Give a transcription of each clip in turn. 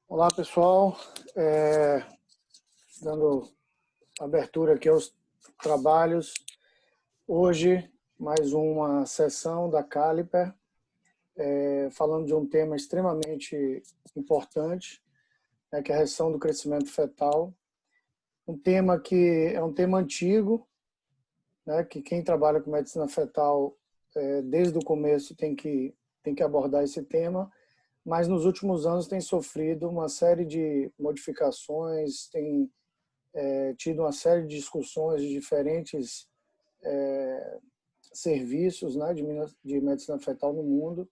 Olá, pessoal. Dando abertura aqui aos trabalhos. Hoje, mais uma sessão da Caliper, falando de um tema extremamente importante, que é a restrição do crescimento fetal. Um tema que é um tema antigo, que quem trabalha com medicina fetal, desde o começo, tem que abordar esse tema, mas nos últimos anos tem sofrido uma série de modificações, tem tido uma série de discussões de diferentes serviços de medicina fetal no mundo.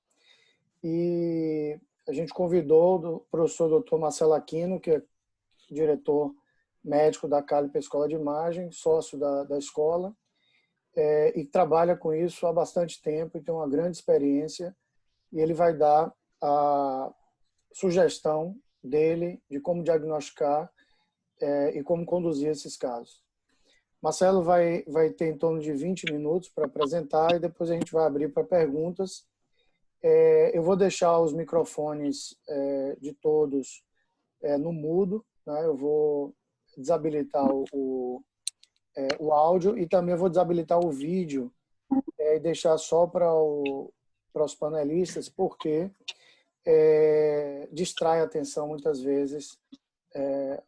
E a gente convidou o professor Dr. Marcelo Aquino, que é diretor médico da Caliper Escola de Imagem, sócio da escola, e trabalha com isso há bastante tempo e tem uma grande experiência. E ele vai dar a sugestão dele de como diagnosticar e como conduzir esses casos. Marcelo vai ter em torno de 20 minutos para apresentar e depois a gente vai abrir para perguntas. Eu vou deixar os microfones de todos no mudo, né? Eu vou desabilitar o áudio e também vou desabilitar o vídeo e deixar só para os panelistas, porque distrai a atenção muitas vezes,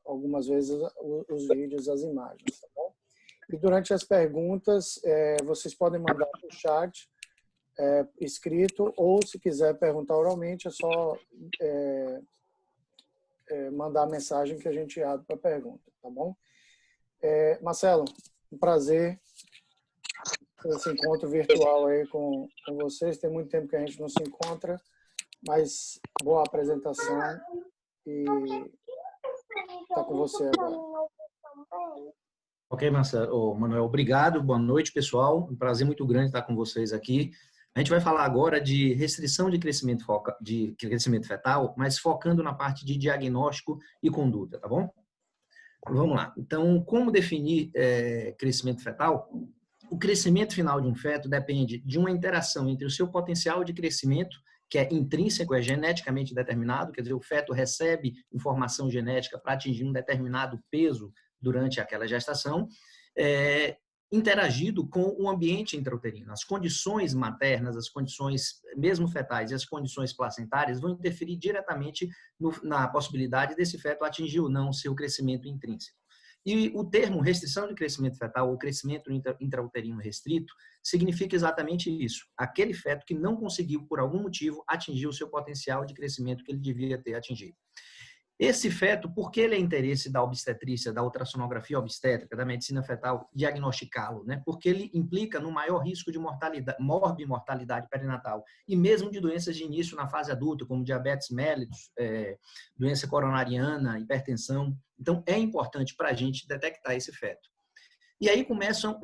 algumas vezes os vídeos, as imagens, tá bom? E durante as perguntas, vocês podem mandar no chat escrito, ou se quiser perguntar oralmente, é só mandar a mensagem que a gente abre para a pergunta, tá bom? Marcelo, um prazer esse encontro virtual aí com vocês. Tem muito tempo que a gente não se encontra, mas boa apresentação e está com você agora. Ok, Manuel, obrigado. Boa noite, pessoal. Um prazer muito grande estar com vocês aqui. A gente vai falar agora de restrição de crescimento fetal, mas focando na parte de diagnóstico e conduta, tá bom? Vamos lá. Então, como definir crescimento fetal? O crescimento final de um feto depende de uma interação entre o seu potencial de crescimento, que é intrínseco, é geneticamente determinado, quer dizer, o feto recebe informação genética para atingir um determinado peso durante aquela gestação, interagido com o ambiente intrauterino. As condições maternas, as condições mesmo fetais e as condições placentárias vão interferir diretamente na possibilidade desse feto atingir ou não seu crescimento intrínseco. E o termo restrição de crescimento fetal ou crescimento intrauterino restrito significa exatamente isso. Aquele feto que não conseguiu, por algum motivo, atingir o seu potencial de crescimento que ele devia ter atingido. Esse feto, por que ele é interesse da obstetrícia, da ultrassonografia obstétrica, da medicina fetal, diagnosticá-lo, né? Porque ele implica no maior risco de morbimortalidade perinatal e mesmo de doenças de início na fase adulta, como diabetes mellitus, doença coronariana, hipertensão. Então, é importante para a gente detectar esse feto. E aí começam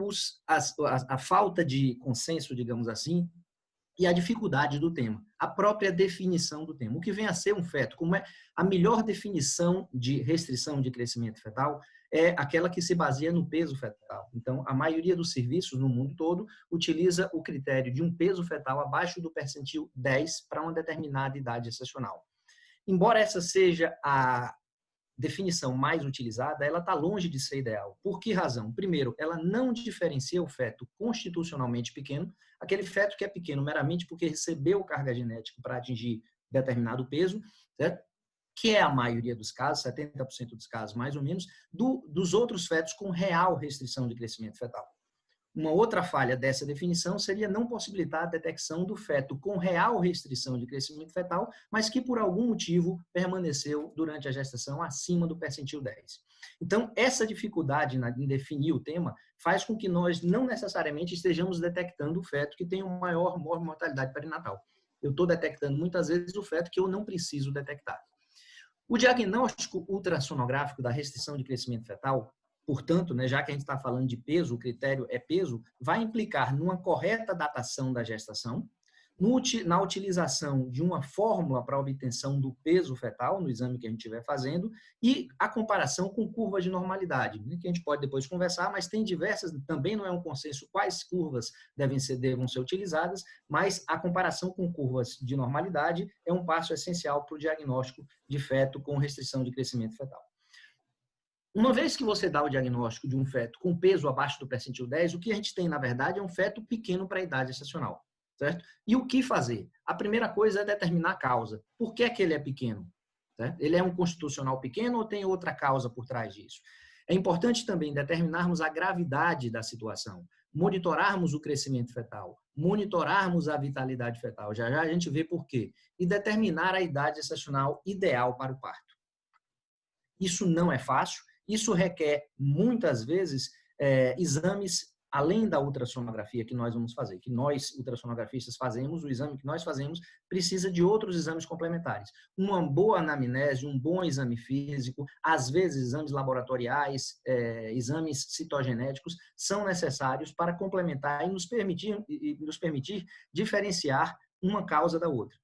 a falta de consenso, digamos assim, e a dificuldade do tema, a própria definição do tema. O que vem a ser um feto? Como é a melhor definição de restrição de crescimento fetal é aquela que se baseia no peso fetal. Então, a maioria dos serviços no mundo todo utiliza o critério de um peso fetal abaixo do percentil 10 para uma determinada idade excepcional. Embora essa seja a definição mais utilizada, ela está longe de ser ideal. Por que razão? Primeiro, ela não diferencia o feto constitucionalmente pequeno, aquele feto que é pequeno meramente porque recebeu carga genética para atingir determinado peso, certo? Que é a maioria dos casos, 70% dos casos mais ou menos, dos outros fetos com real restrição de crescimento fetal. Uma outra falha dessa definição seria não possibilitar a detecção do feto com real restrição de crescimento fetal, mas que por algum motivo permaneceu durante a gestação acima do percentil 10. Então, essa dificuldade em definir o tema faz com que nós não necessariamente estejamos detectando o feto que tem uma maior mortalidade perinatal. Eu estou detectando muitas vezes o feto que eu não preciso detectar. O diagnóstico ultrassonográfico da restrição de crescimento fetal, portanto, né, já que a gente está falando de peso, o critério é peso, vai implicar numa correta datação da gestação, na utilização de uma fórmula para a obtenção do peso fetal, no exame que a gente estiver fazendo, e a comparação com curvas de normalidade, né, que a gente pode depois conversar, mas tem diversas, também não é um consenso devam ser utilizadas, mas a comparação com curvas de normalidade é um passo essencial para o diagnóstico de feto com restrição de crescimento fetal. Uma vez que você dá o diagnóstico de um feto com peso abaixo do percentil 10, o que a gente tem, na verdade, é um feto pequeno para a idade gestacional. Certo? E o que fazer? A primeira coisa é determinar a causa. Por que é que ele é pequeno? Certo? Ele é um constitucional pequeno ou tem outra causa por trás disso? É importante também determinarmos a gravidade da situação, monitorarmos o crescimento fetal, monitorarmos a vitalidade fetal, já já a gente vê por quê, e determinar a idade gestacional ideal para o parto. Isso não é fácil, isso requer, muitas vezes, exames além da ultrassonografia que nós vamos fazer, que nós, ultrassonografistas, fazemos, o exame que nós fazemos precisa de outros exames complementares. Uma boa anamnese, um bom exame físico, às vezes exames laboratoriais, exames citogenéticos, são necessários para complementar e nos permitir diferenciar uma causa da outra.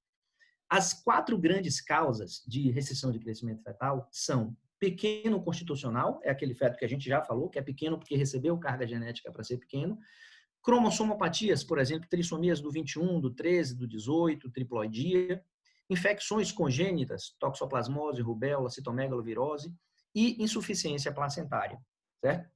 As 4 grandes causas de restrição de crescimento fetal são pequeno constitucional, é aquele feto que a gente já falou, que é pequeno porque recebeu carga genética para ser pequeno. Cromossomopatias, por exemplo, trissomias do 21, do 13, do 18, triploidia. Infecções congênitas, toxoplasmose, rubéola, citomegalovirose. E insuficiência placentária, certo?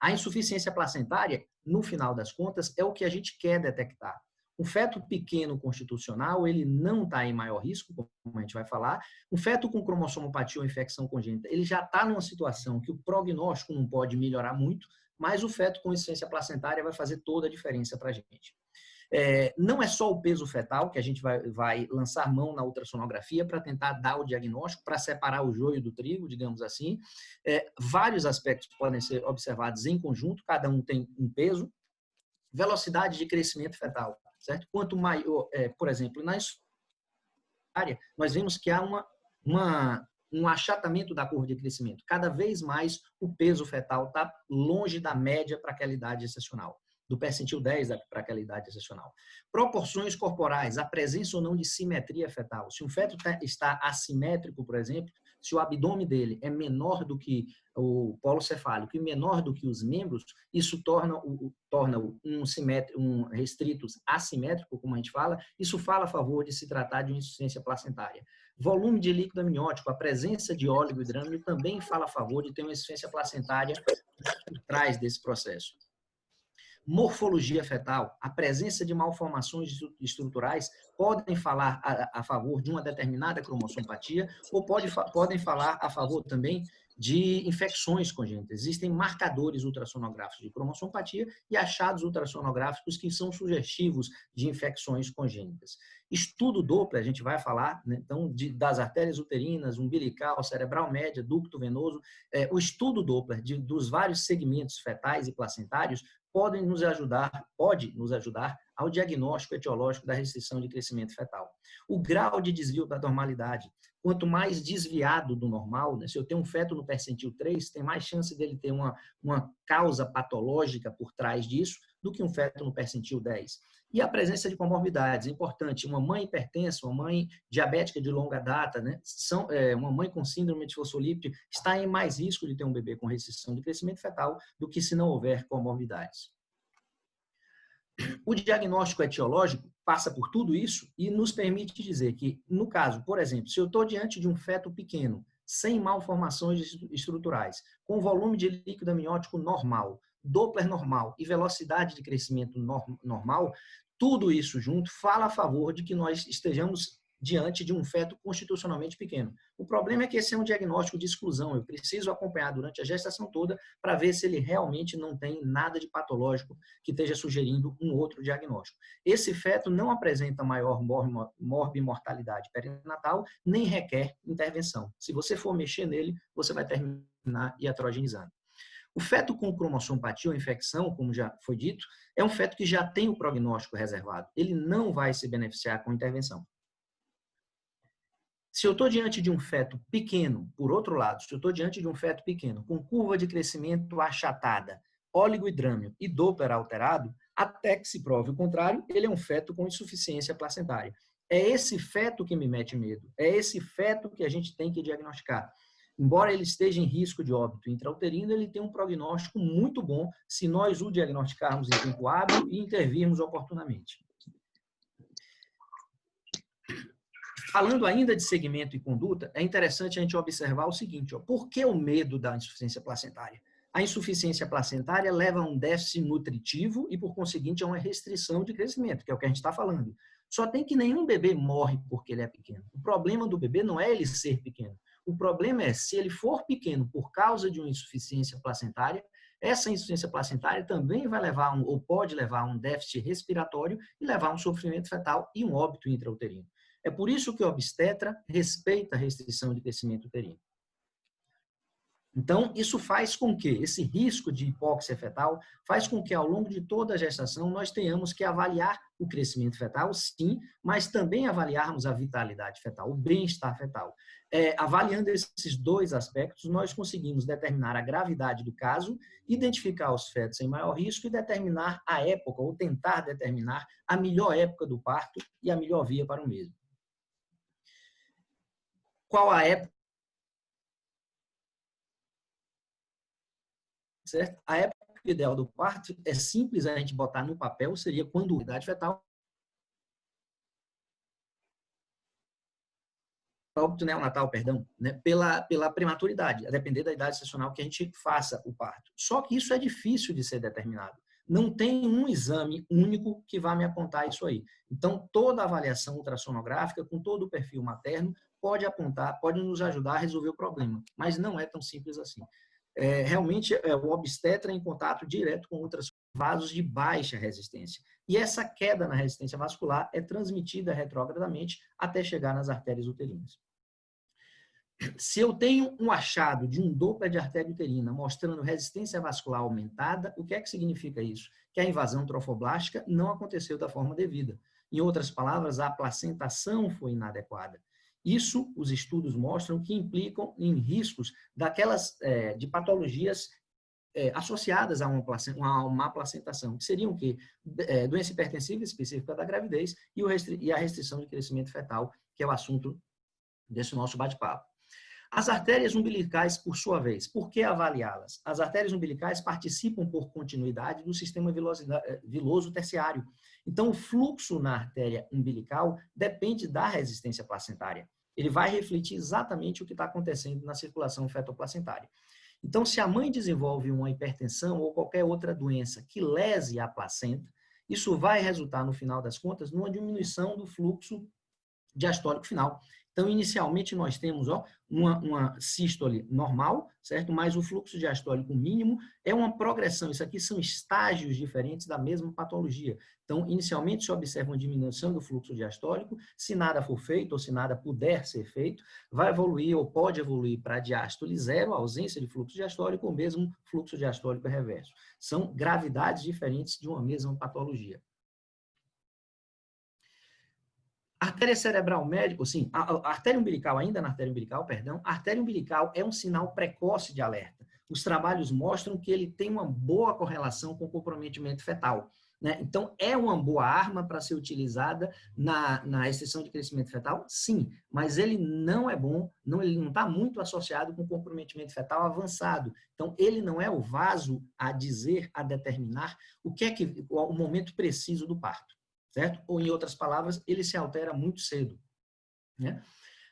A insuficiência placentária, no final das contas, é o que a gente quer detectar. Um feto pequeno constitucional, ele não está em maior risco, como a gente vai falar. Um feto com cromossomopatia ou infecção congênita, ele já está numa situação que o prognóstico não pode melhorar muito, mas o feto com insuficiência placentária vai fazer toda a diferença para a gente. Não é só o peso fetal que a gente vai lançar mão na ultrassonografia para tentar dar o diagnóstico, para separar o joio do trigo, digamos assim. Vários aspectos podem ser observados em conjunto, cada um tem um peso. Velocidade de crescimento fetal. Certo? Quanto maior, por exemplo, na área, nós vemos que há um achatamento da curva de crescimento. Cada vez mais o peso fetal está longe da média para aquela idade gestacional, do percentil 10 para aquela idade gestacional. Proporções corporais, a presença ou não de simetria fetal. Se um feto está assimétrico, por exemplo, se o abdômen dele é menor do que o polo cefálico e menor do que os membros, isso torna-o um restrito assimétrico, como a gente fala, isso fala a favor de se tratar de uma insuficiência placentária. Volume de líquido amniótico, a presença de óligo-hidrâmio também fala a favor de ter uma insuficiência placentária por trás desse processo. Morfologia fetal, a presença de malformações estruturais podem falar a favor de uma determinada cromossomopatia ou podem falar a favor também de infecções congênitas. Existem marcadores ultrassonográficos de cromossomopatia e achados ultrassonográficos que são sugestivos de infecções congênitas. Estudo Doppler, a gente vai falar, né, então, das artérias uterinas, umbilical, cerebral média, ducto venoso. O estudo Doppler dos vários segmentos fetais e placentários pode nos ajudar ao diagnóstico etiológico da restrição de crescimento fetal. O grau de desvio da normalidade. Quanto mais desviado do normal, né, se eu tenho um feto no percentil 3, tem mais chance dele ter uma causa patológica por trás disso do que um feto no percentil 10. E a presença de comorbidades, é importante. Uma mãe hipertensa, uma mãe diabética de longa data, né, uma mãe com síndrome de fosfolípide está em mais risco de ter um bebê com restrição de crescimento fetal do que se não houver comorbidades. O diagnóstico etiológico passa por tudo isso e nos permite dizer que, no caso, por exemplo, se eu estou diante de um feto pequeno, sem malformações estruturais, com volume de líquido amniótico normal, Doppler normal e velocidade de crescimento normal, tudo isso junto fala a favor de que nós estejamos diante de um feto constitucionalmente pequeno. O problema é que esse é um diagnóstico de exclusão. Eu preciso acompanhar durante a gestação toda para ver se ele realmente não tem nada de patológico que esteja sugerindo um outro diagnóstico. Esse feto não apresenta maior morbimortalidade perinatal, nem requer intervenção. Se você for mexer nele, você vai terminar iatrogenizando. O feto com cromossomopatia ou infecção, como já foi dito, é um feto que já tem o prognóstico reservado. Ele não vai se beneficiar com intervenção. Se eu estou diante de um feto pequeno, por outro lado, se eu estou diante de um feto pequeno com curva de crescimento achatada, óligo-hidrâmio e Doppler alterado, Até que se prove o contrário, ele é um feto com insuficiência placentária. É esse feto que me mete medo, é esse feto que a gente tem que diagnosticar. Embora ele esteja em risco de óbito intrauterino, ele tem um prognóstico muito bom se nós o diagnosticarmos em tempo hábil e intervirmos oportunamente. Falando ainda de segmento e conduta, é interessante a gente observar o seguinte, por que o medo da insuficiência placentária? A insuficiência placentária leva a um déficit nutritivo e, por conseguinte, a uma restrição de crescimento, que é o que a gente está falando. Só tem que nenhum bebê morre porque ele é pequeno. O problema do bebê não é ele ser pequeno. O problema é, se ele for pequeno por causa de uma insuficiência placentária, essa insuficiência placentária também vai levar ou pode levar a um déficit respiratório e levar a um sofrimento fetal e um óbito intrauterino. É por isso que o obstetra respeita a restrição de crescimento uterino. Então, isso faz com que, esse risco de hipóxia fetal, faz com que ao longo de toda a gestação nós tenhamos que avaliar o crescimento fetal, sim, mas também avaliarmos a vitalidade fetal, o bem-estar fetal. Avaliando esses dois aspectos, nós conseguimos determinar a gravidade do caso, identificar os fetos em maior risco e determinar a época, ou tentar determinar a melhor época do parto e a melhor via para o mesmo. Qual a época? Certo? A época ideal do parto é simples a gente botar no papel, seria quando a idade fetal, óbito neonatal, perdão, né, pela prematuridade, a depender da idade gestacional que a gente faça o parto. Só que isso é difícil de ser determinado. Não tem um exame único que vá me apontar isso aí. Então, toda avaliação ultrassonográfica, com todo o perfil materno, pode apontar, pode nos ajudar a resolver o problema, mas não é tão simples assim. Realmente, o obstetra em contato direto com outros vasos de baixa resistência. E essa queda na resistência vascular é transmitida retrogradamente até chegar nas artérias uterinas. Se eu tenho um achado de um Doppler de artéria uterina mostrando resistência vascular aumentada, o que é que significa isso? Que a invasão trofoblástica não aconteceu da forma devida. Em outras palavras, a placentação foi inadequada. Isso, os estudos mostram que implicam em riscos de patologias associadas a uma má placentação, que seriam o quê? Doença hipertensiva específica da gravidez e a restrição de crescimento fetal, que é o assunto desse nosso bate-papo. As artérias umbilicais, por sua vez, por que avaliá-las? As artérias umbilicais participam por continuidade do sistema viloso terciário. Então, o fluxo na artéria umbilical depende da resistência placentária. Ele vai refletir exatamente o que está acontecendo na circulação fetoplacentária. Então, se a mãe desenvolve uma hipertensão ou qualquer outra doença que lese a placenta, isso vai resultar, no final das contas, numa diminuição do fluxo diastólico final. Então, inicialmente, nós temos uma sístole normal, certo? Mas o fluxo diastólico mínimo é uma progressão. Isso aqui são estágios diferentes da mesma patologia. Então, inicialmente, se observa uma diminuição do fluxo diastólico. Se nada for feito, ou se nada puder ser feito, vai evoluir ou pode evoluir para diástole zero, ausência de fluxo diastólico, ou mesmo fluxo diastólico reverso. São gravidades diferentes de uma mesma patologia. Artéria cerebral médica, sim, a artéria umbilical, ainda na artéria umbilical, perdão, a artéria umbilical é um sinal precoce de alerta. Os trabalhos mostram que ele tem uma boa correlação com o comprometimento fetal, né? Então, é uma boa arma para ser utilizada na restrição de crescimento fetal? Sim, mas ele não é bom, ele não está muito associado com comprometimento fetal avançado. Então, ele não é o vaso a dizer, a determinar o momento preciso do parto. Certo? Ou, em outras palavras, ele se altera muito cedo. Né?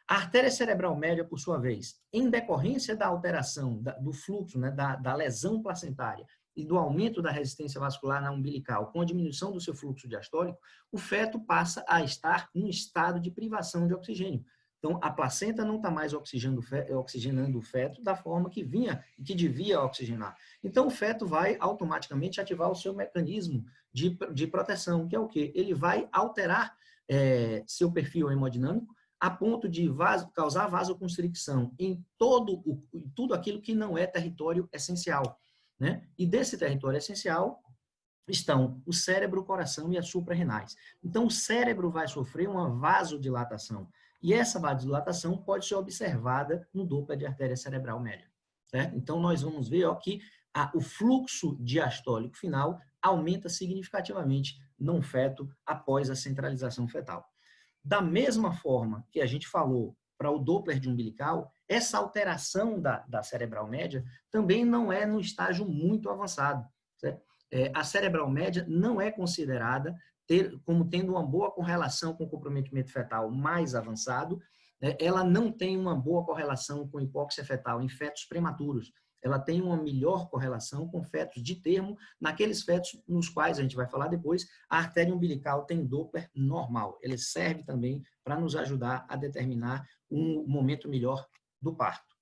A artéria cerebral média, por sua vez, em decorrência da alteração do fluxo, né, da lesão placentária e do aumento da resistência vascular na umbilical, com a diminuição do seu fluxo diastólico, o feto passa a estar em um estado de privação de oxigênio. Então, a placenta não está mais oxigenando o feto da forma que devia oxigenar. Então, o feto vai automaticamente ativar o seu mecanismo de proteção, que é o quê? Ele vai alterar seu perfil hemodinâmico a ponto de causar vasoconstricção em tudo aquilo que não é território essencial. Né? E desse território essencial estão o cérebro, o coração e as suprarrenais. Então, o cérebro vai sofrer uma vasodilatação. E essa vasodilatação pode ser observada no Doppler de artéria cerebral média. Certo? Então, nós vamos ver que o fluxo diastólico final aumenta significativamente num feto após a centralização fetal. Da mesma forma que a gente falou para o Doppler de umbilical, essa alteração da cerebral média também não é no estágio muito avançado. Certo? A cerebral média não é considerada como tendo uma boa correlação com o comprometimento fetal mais avançado. Ela não tem uma boa correlação com hipóxia fetal em fetos prematuros. Ela tem uma melhor correlação com fetos de termo, naqueles fetos nos quais, a gente vai falar depois, a artéria umbilical tem Doppler normal. Ele serve também para nos ajudar a determinar um momento melhor do parto.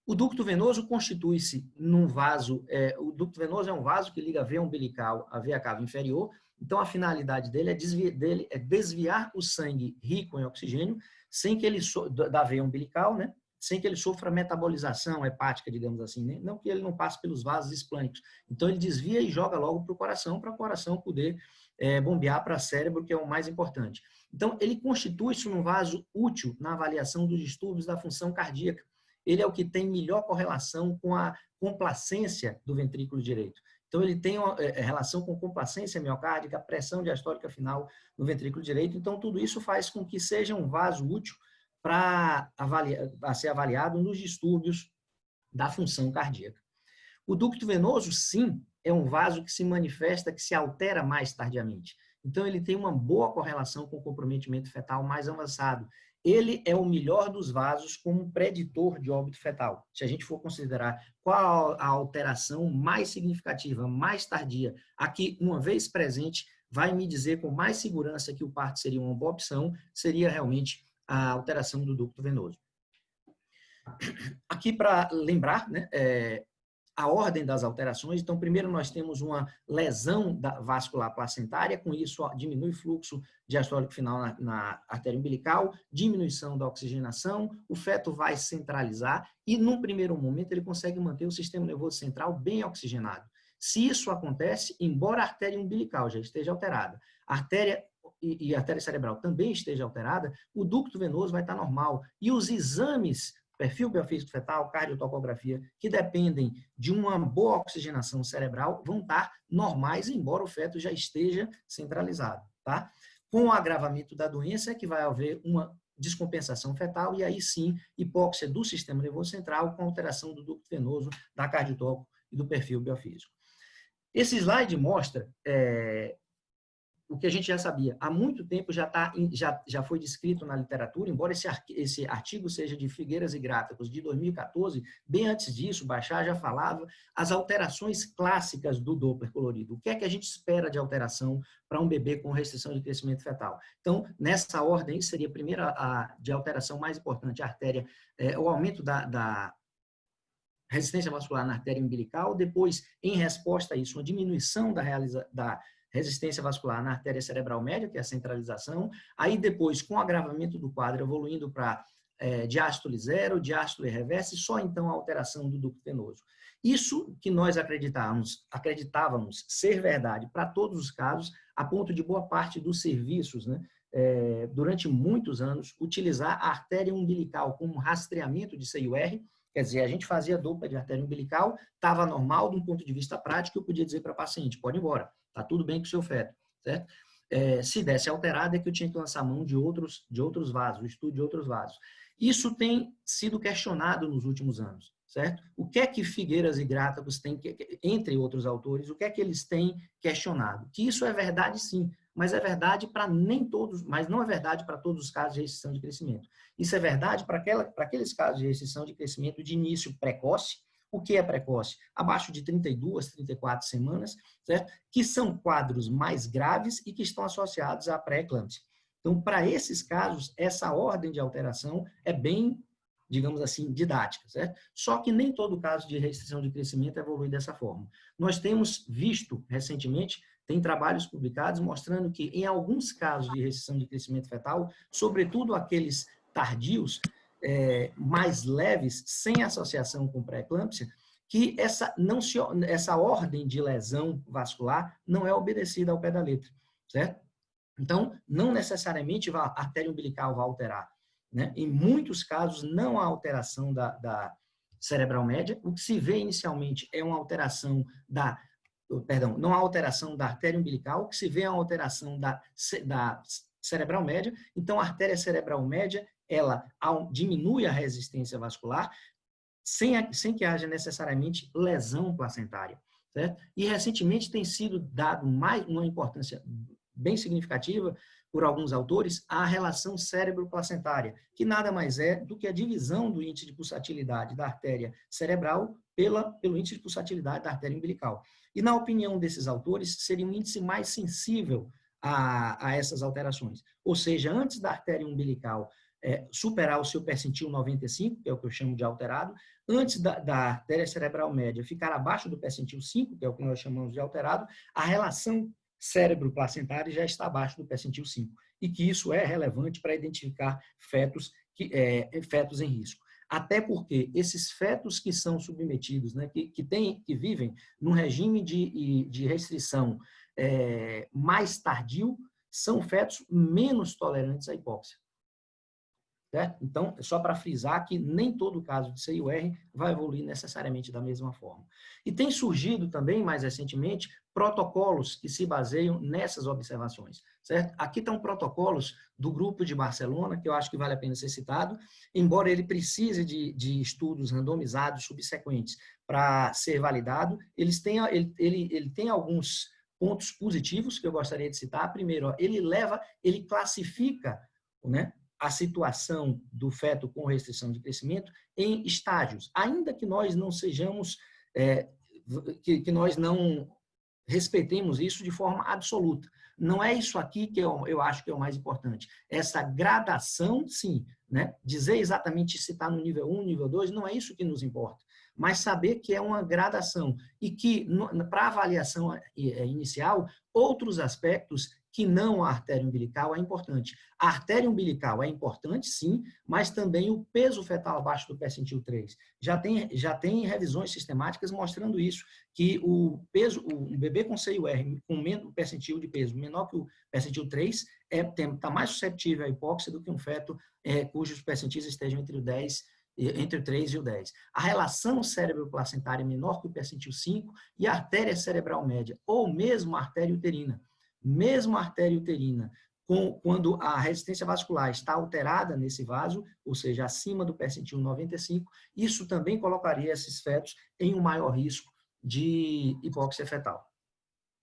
O ducto venoso constitui-se num vaso, o ducto venoso é um vaso que liga a veia umbilical à veia cava inferior, então a finalidade dele é desviar o sangue rico em oxigênio, sem que ele, da veia umbilical, né? Sem que ele sofra metabolização hepática, digamos assim, né? Não que ele não passe pelos vasos esplâncnicos. Então ele desvia e joga logo para o coração poder bombear para o cérebro, que é o mais importante. Então ele constitui-se num vaso útil na avaliação dos distúrbios da função cardíaca. Ele é o que tem melhor correlação com a complacência do ventrículo direito. Então, ele tem uma relação com complacência miocárdica, pressão diastólica final no ventrículo direito. Então, tudo isso faz com que seja um vaso útil para ser avaliado nos distúrbios da função cardíaca. O ducto venoso, sim, é um vaso que se manifesta, que se altera mais tardiamente. Então, ele tem uma boa correlação com o comprometimento fetal mais avançado. Ele é o melhor dos vasos como preditor de óbito fetal. Se a gente for considerar qual a alteração mais significativa, mais tardia, aqui, uma vez presente, vai me dizer com mais segurança que o parto seria uma boa opção, seria realmente a alteração do ducto venoso. Aqui, para lembrar, né, a ordem das alterações. Então, primeiro nós temos uma lesão vascular placentária, com isso diminui o fluxo diastólico final na artéria umbilical, diminuição da oxigenação, o feto vai centralizar e, num primeiro momento, ele consegue manter o sistema nervoso central bem oxigenado. Se isso acontece, embora a artéria umbilical já esteja alterada, a artéria e a artéria cerebral também esteja alterada, o ducto venoso vai estar normal. E os exames perfil biofísico fetal, cardiotocografia, que dependem de uma boa oxigenação cerebral, vão estar normais, embora o feto já esteja centralizado, tá? Com o agravamento da doença é que vai haver uma descompensação fetal e aí sim, hipóxia do sistema nervoso central com alteração do ducto venoso, da cardiotoco e do perfil biofísico. Esse slide mostra o que a gente já sabia. Há muito tempo já foi descrito na literatura, embora esse artigo seja de Figueiras e Gráficos, de 2014, bem antes disso, Bachar já falava as alterações clássicas do Doppler colorido. O que é que a gente espera de alteração para um bebê com restrição de crescimento fetal? Então, nessa ordem, seria a primeira de alteração mais importante, a artéria, o aumento da resistência vascular na artéria umbilical, depois, em resposta a isso, uma diminuição da resistência vascular na artéria cerebral média, que é a centralização, aí depois, com o agravamento do quadro, evoluindo para diástole zero, diástole reversa, e só então a alteração do ducto venoso. Isso que nós acreditávamos ser verdade para todos os casos, a ponto de boa parte dos serviços, né, durante muitos anos, utilizar a artéria umbilical como rastreamento de CIUR. Quer dizer, a gente fazia dupla de artéria umbilical, estava normal de um ponto de vista prático, eu podia dizer para a paciente, pode ir embora, está tudo bem com o seu feto, certo? Se desse alterado, é que eu tinha que lançar mão de outros vasos, o estudo de outros vasos. Isso tem sido questionado nos últimos anos, certo? O que é que Figueiras e Gráficos têm, entre outros autores, o que é que eles têm questionado? Que isso é verdade, sim, mas é verdade para nem todos, mas não é verdade para todos os casos de restrição de crescimento. Isso é verdade para aqueles casos de restrição de crescimento de início precoce. O que é precoce? Abaixo de 32, 34 semanas, certo? Que são quadros mais graves e que estão associados à pré-eclâmpsia. Então, para esses casos, essa ordem de alteração é bem, digamos assim, didática, certo? Só que nem todo caso de restrição de crescimento evolui dessa forma. Nós temos visto recentemente, tem trabalhos publicados mostrando que em alguns casos de restrição de crescimento fetal, sobretudo aqueles tardios, mais leves, sem associação com pré-eclâmpsia, que essa ordem de lesão vascular não é obedecida ao pé da letra, certo? Então, não necessariamente a artéria umbilical vai alterar, né? Em muitos casos, não há alteração da cerebral média. O que se vê inicialmente é uma alteração da perdão, não há alteração da artéria umbilical, o que se vê é uma alteração da cerebral média. Então, a artéria cerebral média, ela diminui a resistência vascular sem que haja necessariamente lesão placentária, certo? E recentemente tem sido dado uma importância bem significativa por alguns autores à relação cérebro-placentária, que nada mais é do que a divisão do índice de pulsatilidade da artéria cerebral pelo índice de pulsatilidade da artéria umbilical. E, na opinião desses autores, seria um índice mais sensível a essas alterações. Ou seja, antes da artéria umbilical superar o seu percentil 95, que é o que eu chamo de alterado, antes da artéria cerebral média ficar abaixo do percentil 5, que é o que nós chamamos de alterado, a relação cérebro-placentária já está abaixo do percentil 5, e que isso é relevante para identificar fetos em risco. Até porque esses fetos que são submetidos, né, que vivem num regime de restrição mais tardio, são fetos menos tolerantes à hipóxia. Certo? Então, é só para frisar que nem todo caso de CIUR vai evoluir necessariamente da mesma forma. E tem surgido também, mais recentemente, protocolos que se baseiam nessas observações. Certo? Aqui estão protocolos do grupo de Barcelona, que eu acho que vale a pena ser citado, embora ele precise de estudos randomizados subsequentes para ser validado, ele tem alguns pontos positivos que eu gostaria de citar. Primeiro, ele classifica, né, a situação do feto com restrição de crescimento em estágios, ainda que nós não sejamos, que nós não respeitemos isso de forma absoluta. Não é isso aqui que eu acho que é o mais importante. Essa gradação, sim, né? Dizer exatamente se está no nível 1, nível 2, não é isso que nos importa, mas saber que é uma gradação e que, para avaliação inicial, outros aspectos que não a artéria umbilical é importante. A artéria umbilical é importante, sim, mas também o peso fetal abaixo do percentil 3. Já tem revisões sistemáticas mostrando isso, que o bebê com CIUR com o percentil de peso menor que o percentil 3 está mais suscetível à hipóxia do que um feto cujos percentis estejam entre o 3 e o 10. A relação cérebro-placentária é menor que o percentil 5 e a artéria cerebral média, ou mesmo a artéria uterina. Mesmo a artéria uterina, quando a resistência vascular está alterada nesse vaso, ou seja, acima do percentil 95, isso também colocaria esses fetos em um maior risco de hipóxia fetal.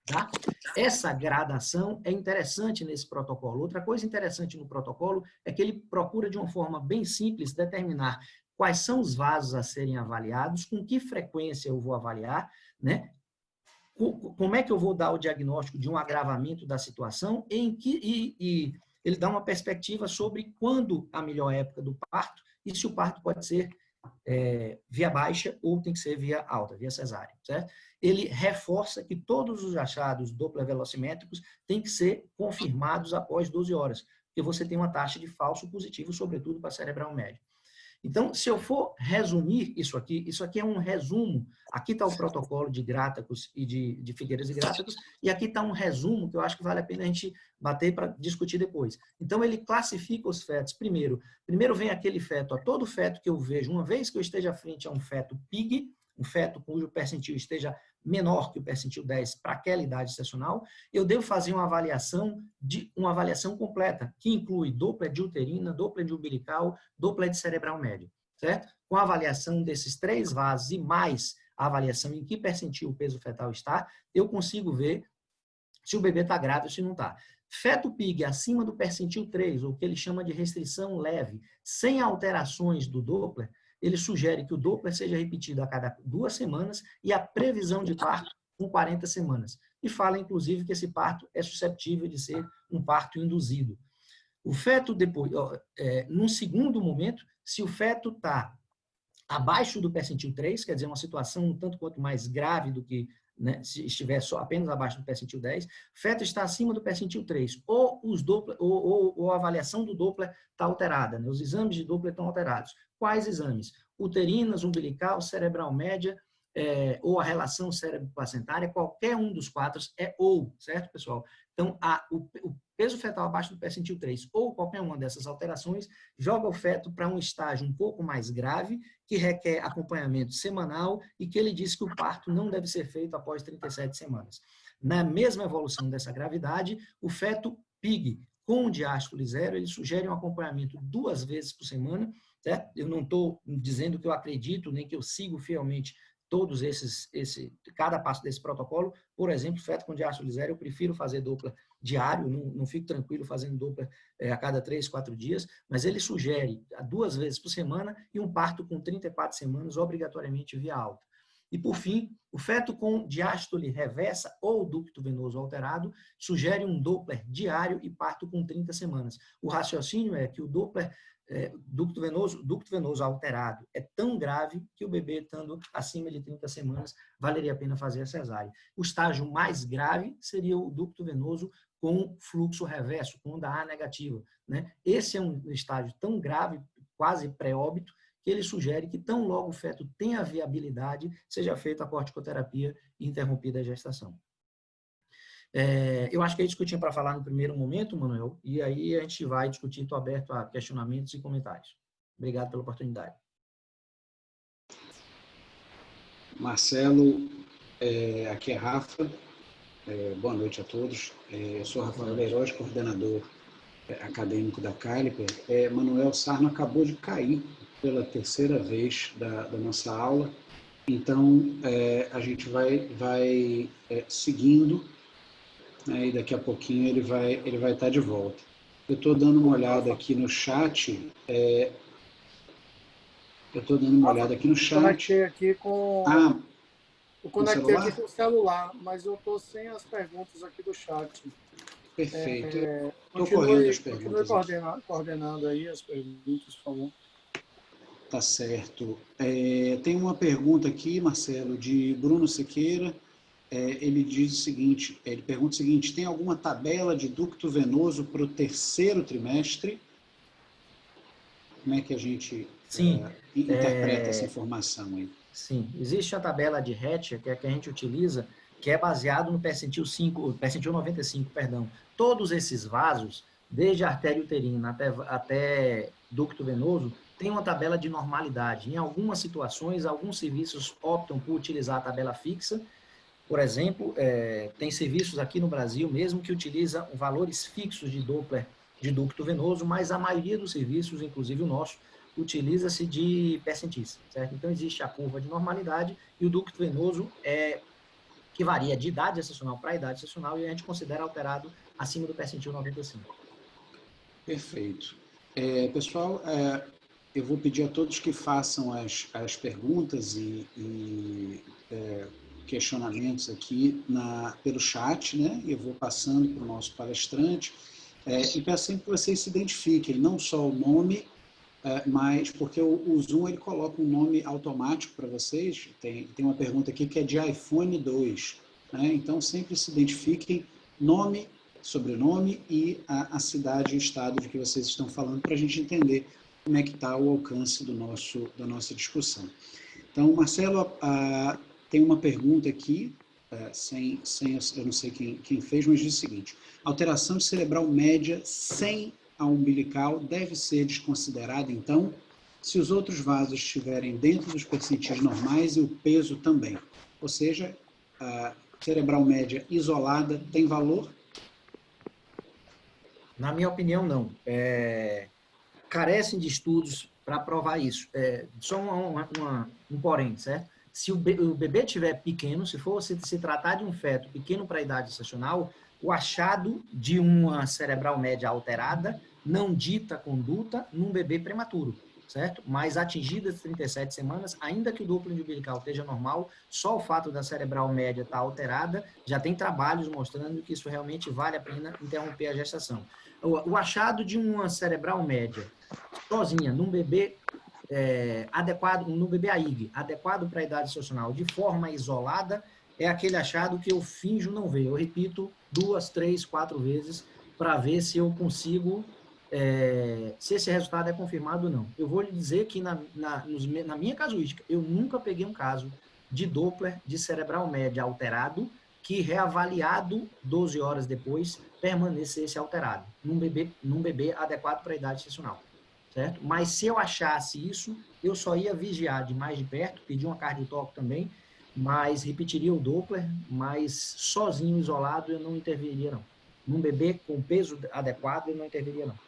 Tá? Essa gradação é interessante nesse protocolo. Outra coisa interessante no protocolo é que ele procura, de uma forma bem simples, determinar quais são os vasos a serem avaliados, com que frequência eu vou avaliar, né? Como é que eu vou dar o diagnóstico de um agravamento da situação e ele dá uma perspectiva sobre quando a melhor época do parto e se o parto pode ser via baixa ou tem que ser via alta, via cesárea, certo? Ele reforça que todos os achados Doppler velocimétricos têm que ser confirmados após 12 horas, porque você tem uma taxa de falso positivo, sobretudo para cerebral médio. Então, se eu for resumir isso aqui é um resumo. Aqui está o protocolo de Grátakos e de Figueiras e Grátakos, e aqui está um resumo que eu acho que vale a pena a gente bater para discutir depois. Então, ele classifica os fetos. Primeiro vem aquele feto, todo feto que eu vejo, uma vez que eu esteja frente a um feto PIG, um feto cujo percentil esteja menor que o percentil 10 para aquela idade gestacional, eu devo fazer uma avaliação completa, que inclui Doppler de uterina, Doppler de umbilical, Doppler de cerebral médio, certo? Com a avaliação desses 3 vasos e mais a avaliação em que percentil o peso fetal está, eu consigo ver se o bebê está grávido ou se não está. Feto PIG acima do percentil 3, ou o que ele chama de restrição leve, sem alterações do Doppler, ele sugere que o Doppler seja repetido a cada 2 semanas e a previsão de parto com 40 semanas. E fala, inclusive, que esse parto é susceptível de ser um parto induzido. O feto, depois, num segundo momento, se o feto está abaixo do percentil 3, quer dizer, uma situação um tanto quanto mais grave do que, né, se estiver só apenas abaixo do percentil 10, o feto está acima do percentil 3, ou a avaliação do Doppler está alterada, né? Os exames de Doppler estão alterados. Quais exames? Uterinas, umbilical, cerebral média, ou a relação cérebro-placentária, qualquer um dos 4 certo, pessoal? Então, o peso fetal abaixo do percentil 3 ou qualquer uma dessas alterações joga o feto para um estágio um pouco mais grave, que requer acompanhamento semanal e que ele diz que o parto não deve ser feito após 37 semanas. Na mesma evolução dessa gravidade, o feto PIG com diástole zero, ele sugere um acompanhamento 2 vezes por semana, certo? Eu não estou dizendo que eu acredito, nem que eu sigo fielmente todos cada passo desse protocolo. Por exemplo, feto com diástole zero, eu prefiro fazer Doppler diário, não fico tranquilo fazendo Doppler a cada 3, 4 dias, mas ele sugere 2 vezes por semana e um parto com 34 semanas, obrigatoriamente via alta. E, por fim, o feto com diástole reversa ou ducto venoso alterado sugere um Doppler diário e parto com 30 semanas. O raciocínio é que o Doppler ducto venoso alterado é tão grave que o bebê, estando acima de 30 semanas, valeria a pena fazer a cesárea. O estágio mais grave seria o ducto venoso com fluxo reverso, com onda A negativa, né? Esse é um estágio tão grave, quase pré-óbito, que ele sugere que tão logo o feto tenha viabilidade, seja feita a corticoterapia e interrompida a gestação. Eu acho que é isso que eu tinha para falar no primeiro momento, Manuel, e aí a gente vai discutir, estou aberto a questionamentos e comentários. Obrigado pela oportunidade. Marcelo, aqui é Rafa, boa noite a todos. Eu sou Rafael Leiroz, coordenador acadêmico da Caliper. Manuel Sarno acabou de cair pela terceira vez da nossa aula, então a gente vai seguindo, né, e daqui a pouquinho ele vai estar de volta. Eu estou dando uma olhada aqui no chat. Eu conectei aqui com... eu conectei aqui com o celular, mas eu estou sem as perguntas aqui do chat. Perfeito. Estou correndo as perguntas. Continue coordenando aí as perguntas, por favor. Tá certo. Tem uma pergunta aqui, Marcelo, de Bruno Sequeira. Ele diz o seguinte, ele pergunta o seguinte: tem alguma tabela de ducto venoso para o terceiro trimestre? Como é que a gente interpreta essa informação aí? Sim, existe a tabela de Hatcher, que é a que a gente utiliza, que é baseado no percentil 95, perdão. Todos esses vasos, desde a artéria uterina até ducto venoso, tem uma tabela de normalidade. Em algumas situações, alguns serviços optam por utilizar a tabela fixa. Por exemplo, tem serviços aqui no Brasil mesmo que utilizam valores fixos de Doppler de ducto venoso, mas a maioria dos serviços, inclusive o nosso, utiliza-se de percentis, certo? Então, existe a curva de normalidade e o ducto venoso que varia de idade excepcional para idade excepcional e a gente considera alterado acima do percentil 95. Perfeito. Pessoal, eu vou pedir a todos que façam as perguntas e questionamentos aqui pelo chat, né? Eu vou passando para o nosso palestrante e peço sempre que vocês se identifiquem, não só o nome, mas porque o Zoom ele coloca um nome automático para vocês. Tem uma pergunta aqui que é de iPhone 2, né? Então sempre se identifiquem, nome, sobrenome e a cidade e o estado de que vocês estão falando, para a gente entender como é que está o alcance da nossa discussão. Então, Marcelo, tem uma pergunta aqui, eu não sei quem fez, mas diz o seguinte: alteração cerebral média sem a umbilical deve ser desconsiderada, então, se os outros vasos estiverem dentro dos percentis normais e o peso também. Ou seja, a cerebral média isolada tem valor? Na minha opinião, não. Carecem de estudos para provar isso. Só um porém, certo? Se o bebê estiver pequeno, se tratar de um feto pequeno para a idade gestacional, o achado de uma cerebral média alterada não dita conduta num bebê prematuro, certo? Mas atingidas 37 semanas, ainda que o Doppler umbilical esteja normal, só o fato da cerebral média estar alterada, já tem trabalhos mostrando que isso realmente vale a pena interromper a gestação. O achado de uma cerebral média sozinha, num bebê adequado, no bebê AIG, adequado para a idade gestacional, de forma isolada, é aquele achado que eu finjo não ver. Eu repito 2, 3, 4 vezes para ver se eu consigo, se esse resultado é confirmado ou não. Eu vou lhe dizer que na minha casuística, eu nunca peguei um caso de Doppler de cerebral média alterado que reavaliado 12 horas depois permanecesse alterado, num bebê adequado para a idade gestacional, certo? Mas se eu achasse isso, eu só ia vigiar de mais de perto, pedir uma cardiotoco também, mas repetiria o Doppler, mas sozinho, isolado, eu não interveniria não. Num bebê com peso adequado, eu não interveniria não.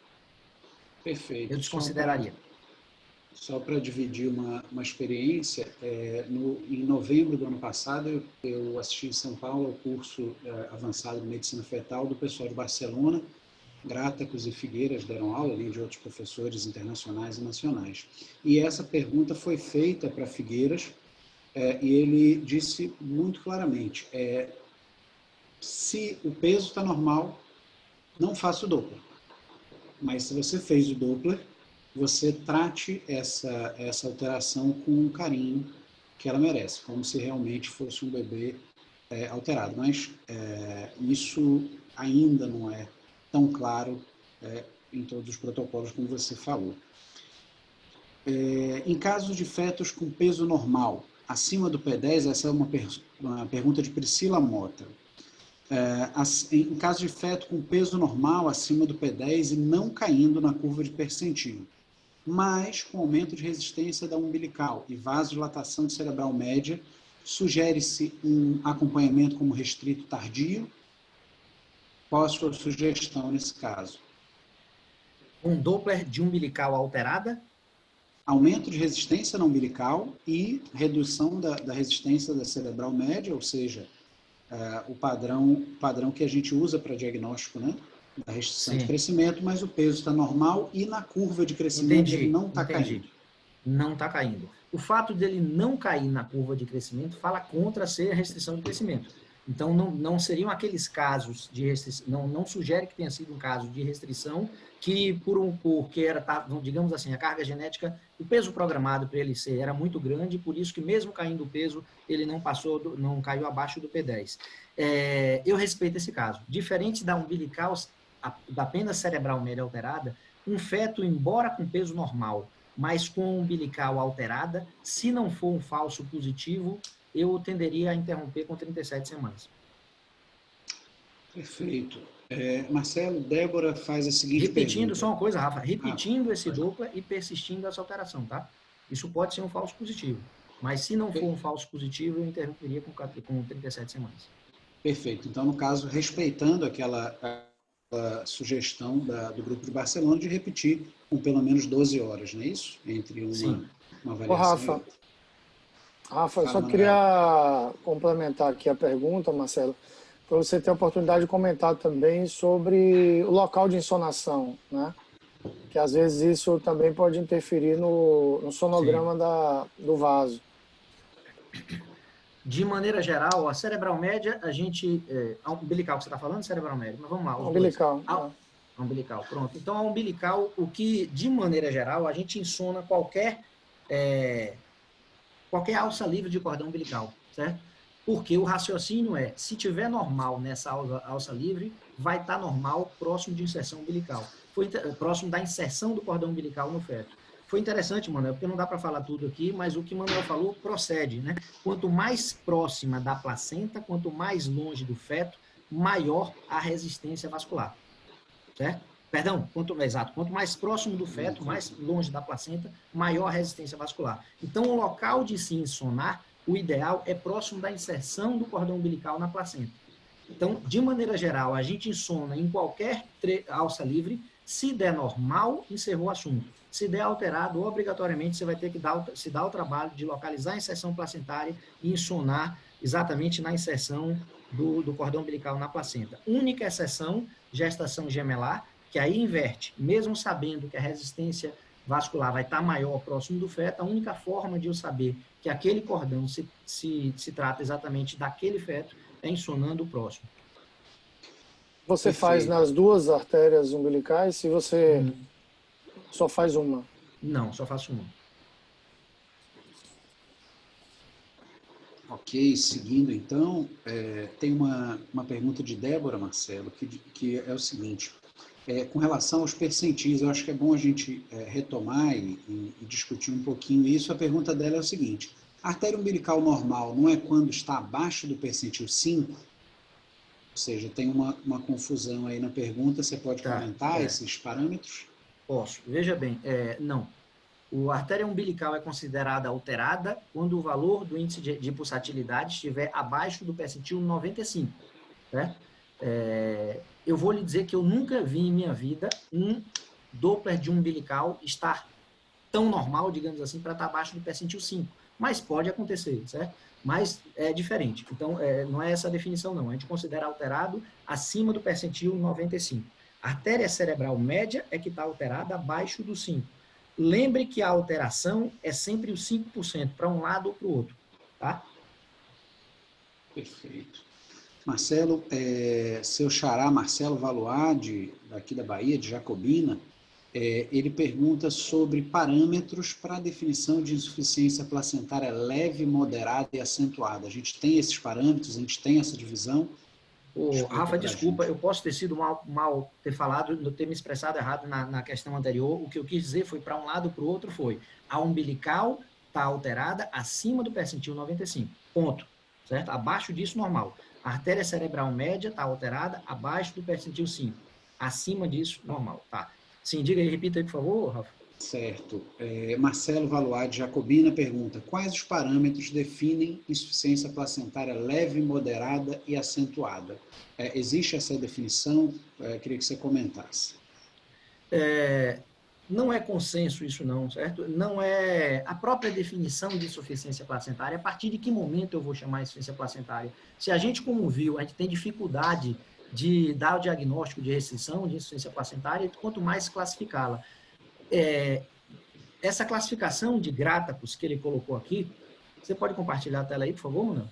Perfeito. Eu desconsideraria. Só para dividir uma experiência, em novembro do ano passado, eu assisti em São Paulo ao curso avançado de medicina fetal do pessoal de Barcelona. Gráticos e Figueiras deram aula, além de outros professores internacionais e nacionais. E essa pergunta foi feita para Figueiras, e ele disse muito claramente, se o peso está normal, não faça o Doppler. Mas se você fez o Doppler, você trate essa alteração com o carinho que ela merece, como se realmente fosse um bebê alterado. Mas isso ainda não é tão claro em todos os protocolos como você falou. Em casos de fetos com peso normal, acima do P10, essa é uma pergunta de Priscila Mota. Em caso de feto com peso normal, acima do P10 e não caindo na curva de percentil, mas com aumento de resistência da umbilical e vasodilatação de cerebral média, sugere-se um acompanhamento como restrito tardio? Qual a sua sugestão nesse caso? Um Doppler de umbilical alterada? Aumento de resistência na umbilical e redução da resistência da cerebral média, ou seja, o padrão que a gente usa para diagnóstico, né? Da restrição de crescimento, mas o peso está normal e na curva de crescimento ele não está caindo. Não está caindo. O fato dele não cair na curva de crescimento fala contra ser restrição de crescimento. Então, não seriam aqueles casos de restrição, não sugere que tenha sido um caso de restrição que, porque era, digamos assim, a carga genética, o peso programado para ele ser era muito grande, por isso que mesmo caindo o peso, ele não caiu abaixo do P10. Eu respeito esse caso. Diferente da umbilical, da pena cerebral média alterada, um feto, embora com peso normal, mas com umbilical alterada, se não for um falso positivo, eu tenderia a interromper com 37 semanas. Perfeito. Marcelo, Débora faz a seguinte pergunta. Só uma coisa, Rafa, repetindo esse Doppler e persistindo essa alteração, tá? Isso pode ser um falso positivo, mas se não for um falso positivo, eu interromperia com 37 semanas. Perfeito. Então, no caso, respeitando aquela sugestão do grupo de Barcelona de repetir com pelo menos 12 horas, não é isso? Entre uma avaliação e outra. Rafa, eu só queria complementar aqui a pergunta, Marcelo, para você ter a oportunidade de comentar também sobre o local de insonação, né? Que às vezes isso também pode interferir no sonograma do vaso. De maneira geral, a cerebral média, a umbilical que você está falando, cerebral média, mas vamos lá. Umbilical. Umbilical, pronto. Então, a umbilical, de maneira geral, a gente insona qualquer alça livre de cordão umbilical, certo? Porque o raciocínio se tiver normal nessa alça livre, vai estar normal próximo de inserção umbilical. Próximo da inserção do cordão umbilical no feto. Foi interessante, Manuel, porque não dá para falar tudo aqui, mas o que o Manuel falou procede, né? Quanto mais próxima da placenta, quanto mais longe do feto, maior a resistência vascular, certo? Perdão, quanto mais próximo do feto, mais longe da placenta, maior a resistência vascular. Então, o local de se insonar, o ideal é próximo da inserção do cordão umbilical na placenta. Então, de maneira geral, a gente insona em qualquer alça livre. Se der normal, encerrou o assunto. Se der alterado, obrigatoriamente você vai ter que se dar o trabalho de localizar a inserção placentária e insonar exatamente na inserção do cordão umbilical na placenta. Única exceção, gestação gemelar, que aí inverte. Mesmo sabendo que a resistência vascular vai estar maior próximo do feto, a única forma de eu saber que aquele cordão se trata exatamente daquele feto é insonando o próximo. Você faz nas duas artérias umbilicais, se você só faz uma? Não, só faço uma. Ok, seguindo então, tem uma pergunta de Débora, Marcelo, que é o seguinte, com relação aos percentis, eu acho que é bom a gente retomar e discutir um pouquinho isso. A pergunta dela é o seguinte, a artéria umbilical normal não é quando está abaixo do percentil 5? seja, tem uma confusão aí na pergunta, você pode comentar esses parâmetros? Posso. Veja bem, não. A artéria umbilical é considerada alterada quando o valor do índice de pulsatilidade estiver abaixo do percentil 95, certo? Eu vou lhe dizer que eu nunca vi em minha vida um Doppler de umbilical estar tão normal, digamos assim, para estar abaixo do percentil 5. Mas pode acontecer, certo? Mas é diferente. Então, não é essa a definição, não. A gente considera alterado acima do percentil 95. A artéria cerebral média é que está alterada abaixo do 5. Lembre que a alteração é sempre os 5%, para um lado ou para o outro, tá? Perfeito. Marcelo, seu xará Marcelo Valois, daqui da Bahia, de Jacobina, ele pergunta sobre parâmetros para a definição de insuficiência placentária leve, moderada e acentuada. A gente tem esses parâmetros, a gente tem essa divisão? Rafa, desculpa, eu posso ter sido mal ter falado, ter me expressado errado na questão anterior. O que eu quis dizer foi para um lado ou para o outro foi a umbilical está alterada acima do percentil 95, ponto, certo? Abaixo disso, normal. A artéria cerebral média está alterada abaixo do percentil 5, acima disso, normal, tá? Sim, diga aí, repita aí, por favor, Rafa. Certo. Marcelo Valois, de Jacobina, pergunta: quais os parâmetros definem insuficiência placentária leve, moderada e acentuada? Existe essa definição? Queria que você comentasse. Não é consenso isso não, certo? Não é a própria definição de insuficiência placentária. A partir de que momento eu vou chamar insuficiência placentária? Se a gente, como viu, a gente tem dificuldade de dar o diagnóstico de restrição de insuficiência placentária, quanto mais classificá-la. Essa classificação de Gratacus que ele colocou aqui, você pode compartilhar a tela aí, por favor, Mano?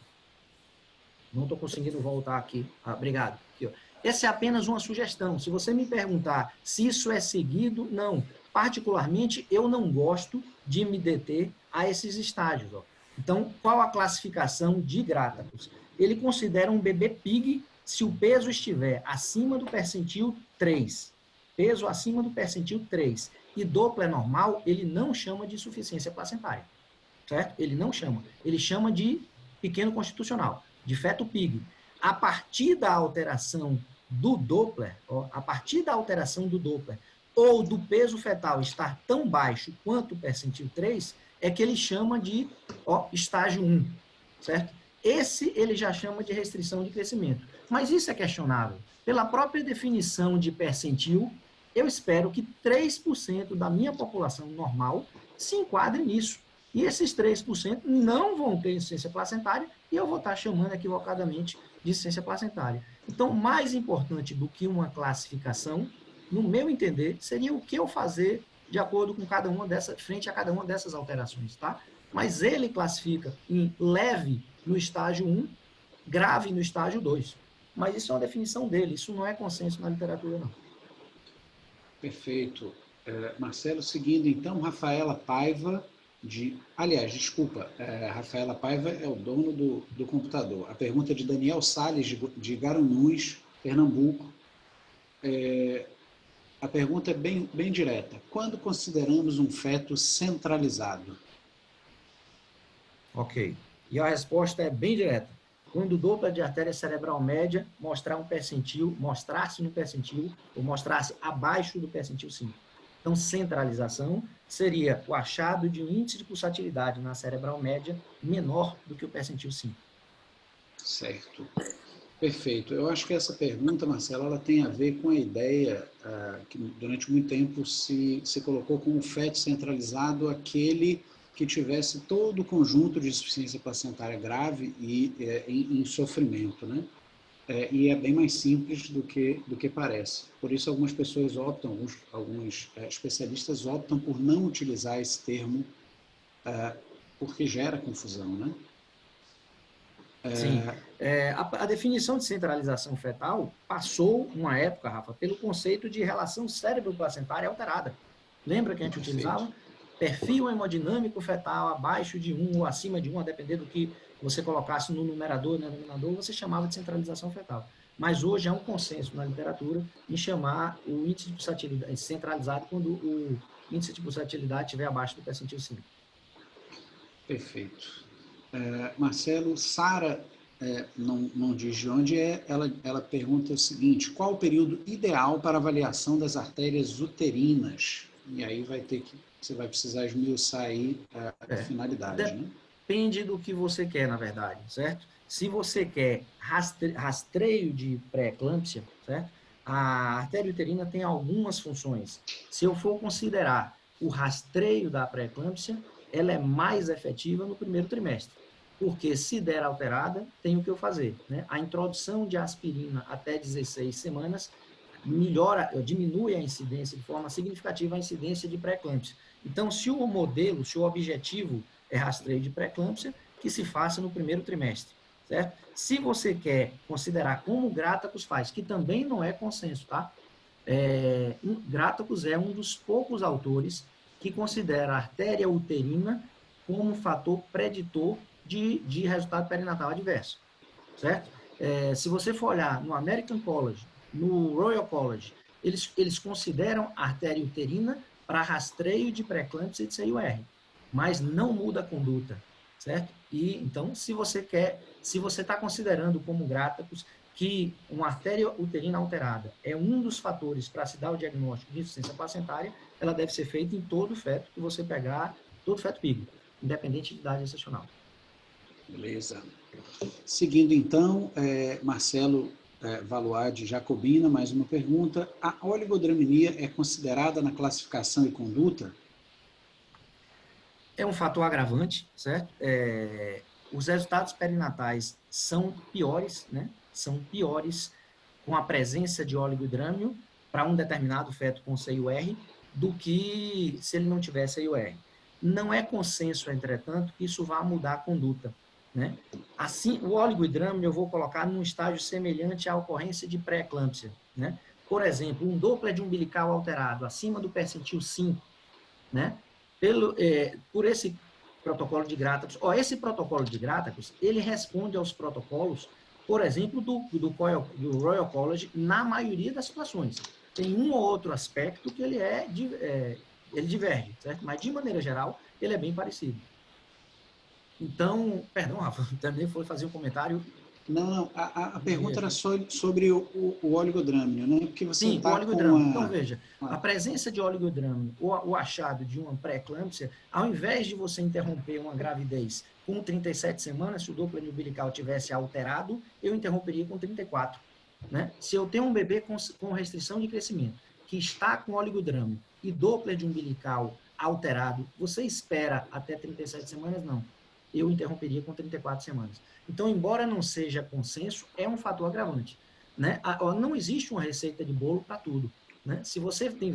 Não estou conseguindo voltar aqui. Obrigado. Aqui, ó. Essa é apenas uma sugestão. Se você me perguntar se isso é seguido, não. Particularmente, eu não gosto de me deter a esses estágios. Ó. Então, qual a classificação de Gratacus? Ele considera um bebê pig se o peso estiver acima do percentil 3. Peso acima do percentil 3. E Doppler normal, ele não chama de insuficiência placentária. Certo? Ele não chama. Ele chama de pequeno constitucional, de feto pig. A partir da alteração do Doppler, ou do peso fetal estar tão baixo quanto o percentil 3, é que ele chama de estágio 1, certo? Esse ele já chama de restrição de crescimento. Mas isso é questionável. Pela própria definição de percentil, eu espero que 3% da minha população normal se enquadre nisso. E esses 3% não vão ter insuficiência placentária e eu vou estar chamando equivocadamente de insuficiência placentária. Então, mais importante do que uma classificação, no meu entender, seria o que eu fazer de acordo com cada uma dessas, frente a cada uma dessas alterações, tá? Mas ele classifica em leve no estágio 1, grave no estágio 2. Mas isso é uma definição dele, isso não é consenso na literatura, não. Perfeito. Marcelo, seguindo então, Rafaela Paiva, Rafaela Paiva é o dono do computador. A pergunta é de Daniel Salles, de Garanhuns, Pernambuco. A pergunta é bem direta. Quando consideramos um feto centralizado? Ok. E a resposta é bem direta. Quando o Doppler de artéria cerebral média mostrasse no percentil, ou mostrasse abaixo do percentil 5. Então, centralização seria o achado de um índice de pulsatilidade na cerebral média menor do que o percentil 5. Certo. Perfeito. Eu acho que essa pergunta, Marcelo, ela tem a ver com a ideia que durante muito tempo se colocou como feto centralizado aquele que tivesse todo o conjunto de insuficiência placentária grave e em sofrimento, né? E é bem mais simples do que parece. Por isso, algumas pessoas optam, alguns especialistas optam por não utilizar esse termo, porque gera confusão, né? Sim. A definição de centralização fetal passou, uma época, Rafa, pelo conceito de relação cérebro-placentária alterada. Lembra que a gente utilizava? Perfil hemodinâmico fetal abaixo de 1 ou acima de 1, a depender do que você colocasse no numerador, no denominador, você chamava de centralização fetal. Mas hoje há um consenso na literatura em chamar o índice de pulsatilidade centralizado quando o índice de pulsatilidade estiver abaixo do percentil 5. Perfeito. Marcelo, Sara não diz de onde é, ela pergunta o seguinte: qual o período ideal para avaliação das artérias uterinas? E aí você vai precisar esmiuçar aí a finalidade, né? Depende do que você quer, na verdade, certo? Se você quer rastreio de pré-eclâmpsia, certo? A artéria uterina tem algumas funções. Se eu for considerar o rastreio da pré-eclâmpsia, ela é mais efetiva no primeiro trimestre. Porque se der alterada, tem o que eu fazer, né? A introdução de aspirina até 16 semanas diminui a incidência de forma significativa a incidência de pré-eclâmpsia. Então, se o objetivo é rastreio de pré-eclâmpsia, que se faça no primeiro trimestre, certo? Se você quer considerar como Gratacus faz, que também não é consenso, tá? Gratacus é um dos poucos autores que considera a artéria uterina como fator preditor de resultado perinatal adverso, certo? Se você for olhar no American College, no Royal College, eles consideram a artéria uterina para rastreio de pré-eclâmpsia e de CIUR, mas não muda a conduta, certo? E então, se você está considerando como Gratacus que uma artéria uterina alterada é um dos fatores para se dar o diagnóstico de insuficiência placentária, ela deve ser feita em todo feto que você pegar, todo feto pígrico, independente de idade gestacional. Beleza. Seguindo, então, Marcelo Valuade Jacobina, mais uma pergunta. A oligodramia é considerada na classificação e conduta? É um fator agravante, certo? Os resultados perinatais são piores, né? São piores com a presença de oligodrâmio para um determinado feto com CIUR do que se ele não tivesse CIUR. Não é consenso, entretanto, que isso vá mudar a conduta, né? Assim, o oligodrâmio eu vou colocar num estágio semelhante à ocorrência de pré-eclâmpsia, né? Por exemplo, um Doppler de umbilical alterado acima do percentil 5, né? Por esse protocolo de Gratacus. Esse protocolo de Gratacus, ele responde aos protocolos, por exemplo, do Royal College, na maioria das situações. Tem um ou outro aspecto que ele diverge, certo? Mas, de maneira geral, ele é bem parecido. Então, perdão, Rafa, também foi fazer um comentário. Não. A pergunta era sobre o oligodrâmio, né? Porque você Sim, o está oligodrâmio. Então, veja, a presença de oligodrâmio, o achado de uma pré-eclâmpsia, ao invés de você interromper uma gravidez com 37 semanas, se o Doppler umbilical tivesse alterado, eu interromperia com 34. Né? Se eu tenho um bebê com restrição de crescimento, que está com oligodrâmio e Doppler de umbilical alterado, você espera até 37 semanas? Não. Eu interromperia com 34 semanas. Então, embora não seja consenso, é um fator agravante. Né? Não existe uma receita de bolo para tudo. Né? Se você tem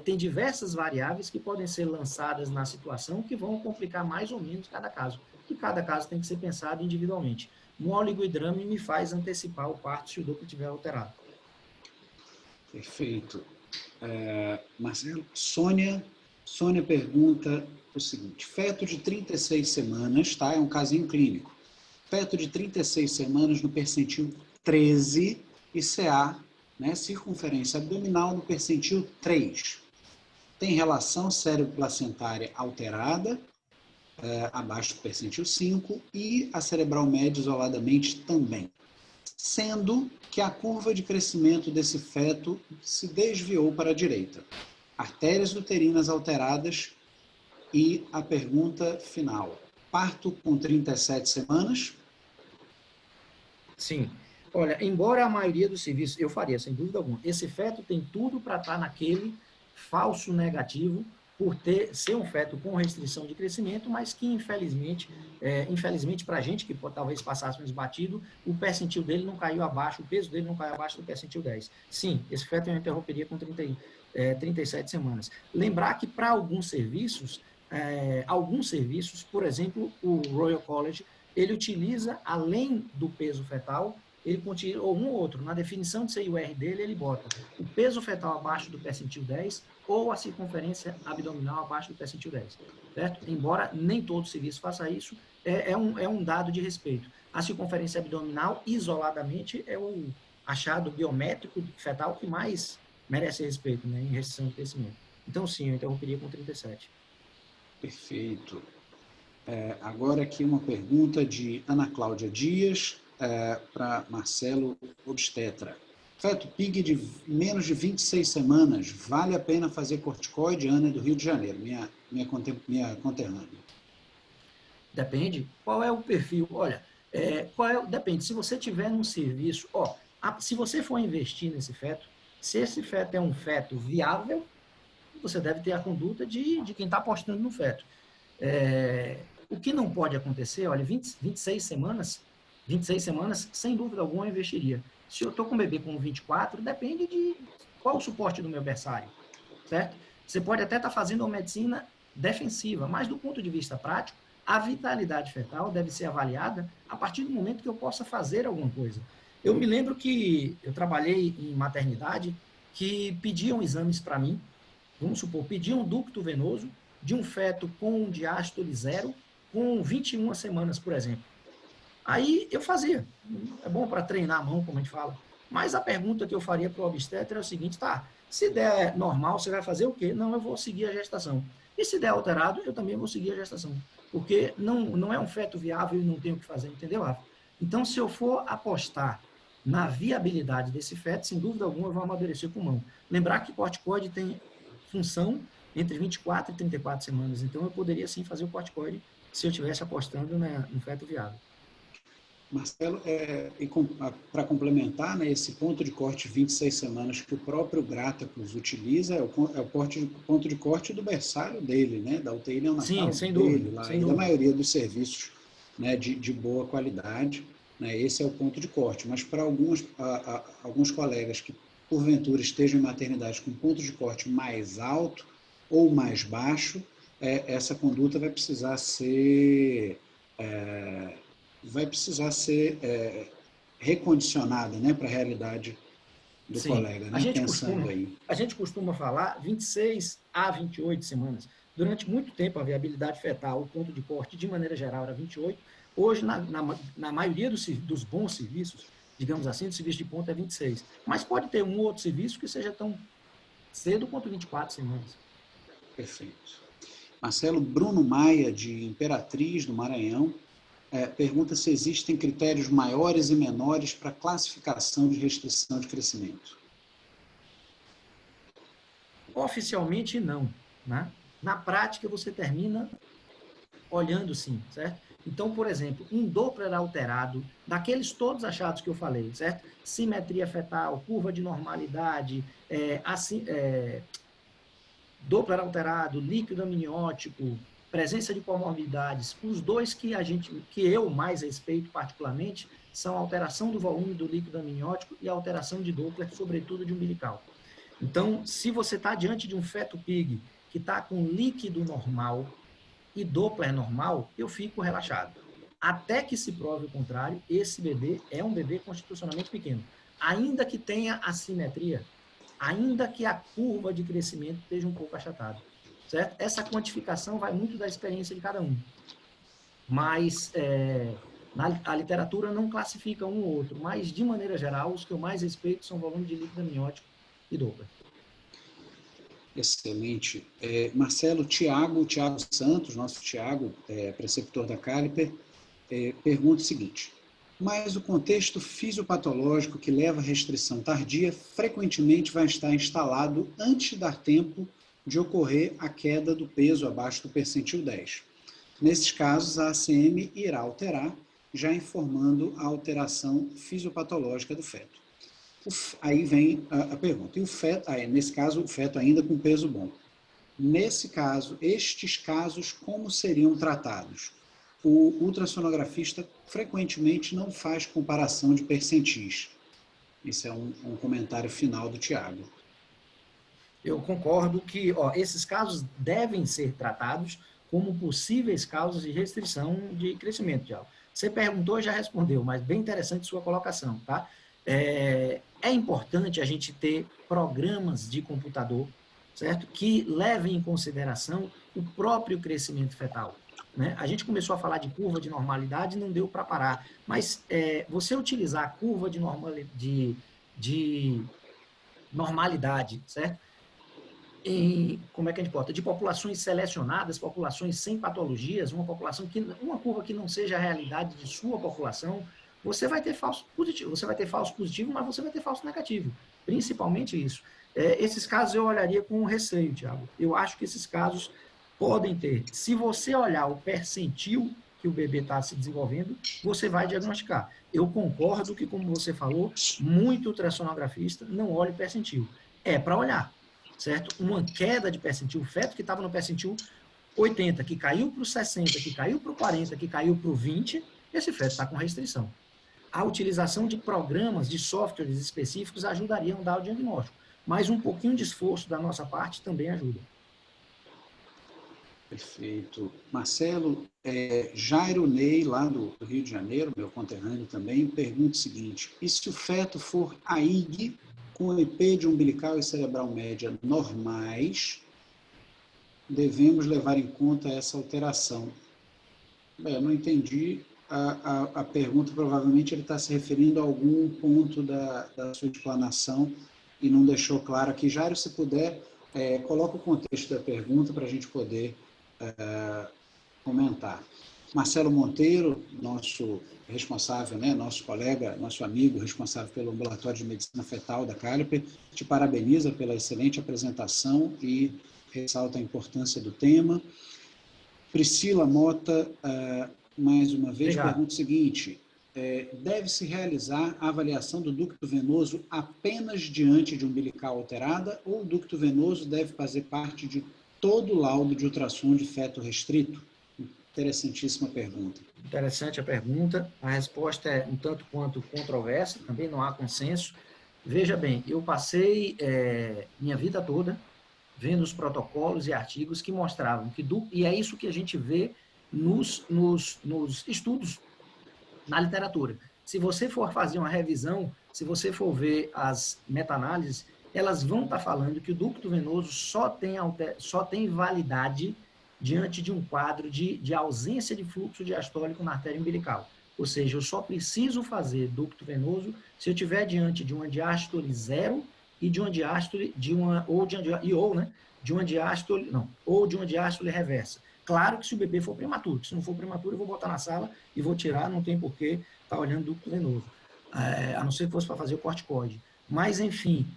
tem diversas variáveis que podem ser lançadas na situação que vão complicar mais ou menos cada caso. E cada caso tem que ser pensado individualmente. No oligodrame me faz antecipar o parto se o Doppler estiver alterado. Perfeito. Marcelo, Sônia pergunta o seguinte: feto de 36 semanas, tá? É um casinho clínico. Feto de 36 semanas no percentil 13 e CA, né, circunferência abdominal no percentil 3. Tem relação cérebro-placentária alterada, abaixo do percentil 5, e a cerebral média isoladamente também. Sendo que a curva de crescimento desse feto se desviou para a direita. Artérias uterinas alteradas e a pergunta final. Parto com 37 semanas? Sim. Olha, embora a maioria dos serviços, eu faria, sem dúvida alguma, esse feto tem tudo para estar naquele falso negativo, por ser um feto com restrição de crescimento, mas que, infelizmente para a gente, que talvez passássemos batido, o percentil dele não caiu abaixo, o peso dele não caiu abaixo do percentil 10. Sim, esse feto eu interromperia com 37 semanas. Lembrar que para alguns serviços, por exemplo, o Royal College, ele utiliza, além do peso fetal, ou um ou outro, na definição de CIUR dele, ele bota o peso fetal abaixo do percentil 10 ou a circunferência abdominal abaixo do percentil 10, certo? Embora nem todo serviço faça isso, é um dado de respeito. A circunferência abdominal, isoladamente, é o achado biométrico fetal que mais merece respeito, né, em restrição de crescimento. Então, sim, eu interromperia com 37. Perfeito. Agora aqui uma pergunta de Ana Cláudia Dias para Marcelo Obstetra. Feto PIG de menos de 26 semanas, vale a pena fazer corticoide? Ana é do Rio de Janeiro, minha conterrânea. Depende. Qual é o perfil? Olha, depende. Se você tiver num serviço, se você for investir nesse feto, se esse feto é um feto viável, você deve ter a conduta de quem está apostando no feto. O que não pode acontecer, olha, 26 semanas, sem dúvida alguma, eu investiria. Se eu estou com um bebê com 24, depende de qual o suporte do meu berçário, certo? Você pode até estar fazendo uma medicina defensiva, mas do ponto de vista prático, a vitalidade fetal deve ser avaliada a partir do momento que eu possa fazer alguma coisa. Eu me lembro que eu trabalhei em maternidade que pediam exames para mim, vamos supor, pediam um ducto venoso de um feto com diástole 0, com 21 semanas, por exemplo. Aí eu fazia. É bom para treinar a mão, como a gente fala. Mas a pergunta que eu faria para o obstetra é o seguinte, se der normal, você vai fazer o quê? Não, eu vou seguir a gestação. E se der alterado, eu também vou seguir a gestação. Porque não é um feto viável e não tenho o que fazer, entendeu, Rafa? Então, se eu for apostar na viabilidade desse feto, sem dúvida alguma, eu vou amadurecer o pulmão. Lembrar que corticoide tem função entre 24 e 34 semanas. Então, eu poderia sim fazer o corticoide se eu estivesse apostando no feto viável. Marcelo, para complementar, né, esse ponto de corte 26 semanas que o próprio Grátacus utiliza é o ponto de corte do berçário dele, né, da UTI neonatal dele, lá, e da maioria dos serviços, né, de boa qualidade, né, esse é o ponto de corte. Mas para alguns colegas que, porventura, estejam em maternidade com ponto de corte mais alto ou mais baixo, essa conduta vai precisar ser recondicionada, né, para a realidade do colega, né, pensando aí. A gente costuma falar 26 a 28 semanas. Durante muito tempo, a viabilidade fetal, o ponto de corte, de maneira geral, era 28. Hoje, na maioria dos bons serviços, digamos assim, o serviço de ponta é 26. Mas pode ter um outro serviço que seja tão cedo quanto 24 semanas. Perfeito. Marcelo, Bruno Maia, de Imperatriz, do Maranhão, pergunta se existem critérios maiores e menores para classificação de restrição de crescimento. Oficialmente, não, né? Na prática, você termina olhando sim, certo? Então, por exemplo, um Doppler alterado, daqueles todos achados que eu falei, certo? Simetria fetal, curva de normalidade, Doppler alterado, líquido amniótico, presença de comorbidades. Os dois que eu mais respeito particularmente são a alteração do volume do líquido amniótico e a alteração de Doppler, sobretudo de umbilical. Então, se você está diante de um feto PIG que está com líquido normal e Doppler normal, eu fico relaxado. Até que se prove o contrário, esse bebê é um bebê constitucionalmente pequeno. Ainda que tenha assimetria, ainda que a curva de crescimento esteja um pouco achatada, certo? Essa quantificação vai muito da experiência de cada um. Mas a literatura não classifica um ou outro, mas, de maneira geral, os que eu mais respeito são volume de líquido amniótico e Doppler. Excelente. Marcelo, Tiago Santos, nosso Tiago, preceptor da Caliper, pergunta o seguinte: mas o contexto fisiopatológico que leva à restrição tardia frequentemente vai estar instalado antes de dar tempo de ocorrer a queda do peso abaixo do percentil 10. Nesses casos, a ACM irá alterar, já informando a alteração fisiopatológica do feto. Aí vem a pergunta. E o feto, nesse caso, o feto ainda com peso bom. Nesse caso, estes casos, como seriam tratados? O ultrassonografista frequentemente não faz comparação de percentis. Esse é um comentário final do Tiago. Eu concordo que esses casos devem ser tratados como possíveis causas de restrição de crescimento, Tiago. Você perguntou e já respondeu, mas bem interessante sua colocação, tá? É importante a gente ter programas de computador, certo? Que levem em consideração o próprio crescimento fetal. Né? A gente começou a falar de curva de normalidade e não deu para parar. Mas você utilizar a curva de normalidade, certo? como é que a gente bota? De populações selecionadas, populações sem patologias, uma curva que não seja a realidade de sua população, você vai ter falso positivo, mas você vai ter falso negativo. Principalmente isso. Esses casos eu olharia com receio, Thiago. Eu acho que esses casos podem ter. Se você olhar o percentil que o bebê está se desenvolvendo, você vai diagnosticar. Eu concordo que, como você falou, muito ultrassonografista não olha o percentil. É para olhar, certo? Uma queda de percentil, o feto que estava no percentil 80, que caiu para o 60, que caiu para o 40, que caiu para o 20, esse feto está com restrição. A utilização de programas, de softwares específicos ajudariam a dar o diagnóstico, mas um pouquinho de esforço da nossa parte também ajuda. Perfeito. Marcelo, Jairo Ney, lá do Rio de Janeiro, meu conterrâneo também, pergunta o seguinte: e se o feto for AIG, com EP de umbilical e cerebral média normais, devemos levar em conta essa alteração? Bem, eu não entendi a pergunta, provavelmente ele está se referindo a algum ponto da sua explanação e não deixou claro aqui. Jairo, se puder, coloca o contexto da pergunta para a gente poder comentar. Marcelo Monteiro, nosso responsável, nosso colega, nosso amigo responsável pelo ambulatório de medicina fetal da Caliper, te parabeniza pela excelente apresentação e ressalta a importância do tema. Priscila Mota, mais uma vez, pergunta o seguinte: deve-se realizar a avaliação do ducto venoso apenas diante de umbilical alterada ou o ducto venoso deve fazer parte de todo o laudo de ultrassom de feto restrito? Interessantíssima pergunta. Interessante a pergunta. A resposta é um tanto quanto controversa, também não há consenso. Veja bem, eu passei minha vida toda vendo os protocolos e artigos que mostravam que, e é isso que a gente vê nos estudos, na literatura. Se você for fazer uma revisão, se você for ver as meta-análises, elas vão estar falando que o ducto venoso só tem validade diante de um quadro de ausência de fluxo diastólico na artéria umbilical. Ou seja, eu só preciso fazer ducto venoso se eu estiver diante de uma diástole zero e de uma diástole ou de uma diástole reversa. Claro que se o bebê for prematuro, se não for prematuro eu vou botar na sala e vou tirar, não tem porquê estar olhando ducto venoso, a não ser que fosse para fazer o corticoide. Mas, enfim,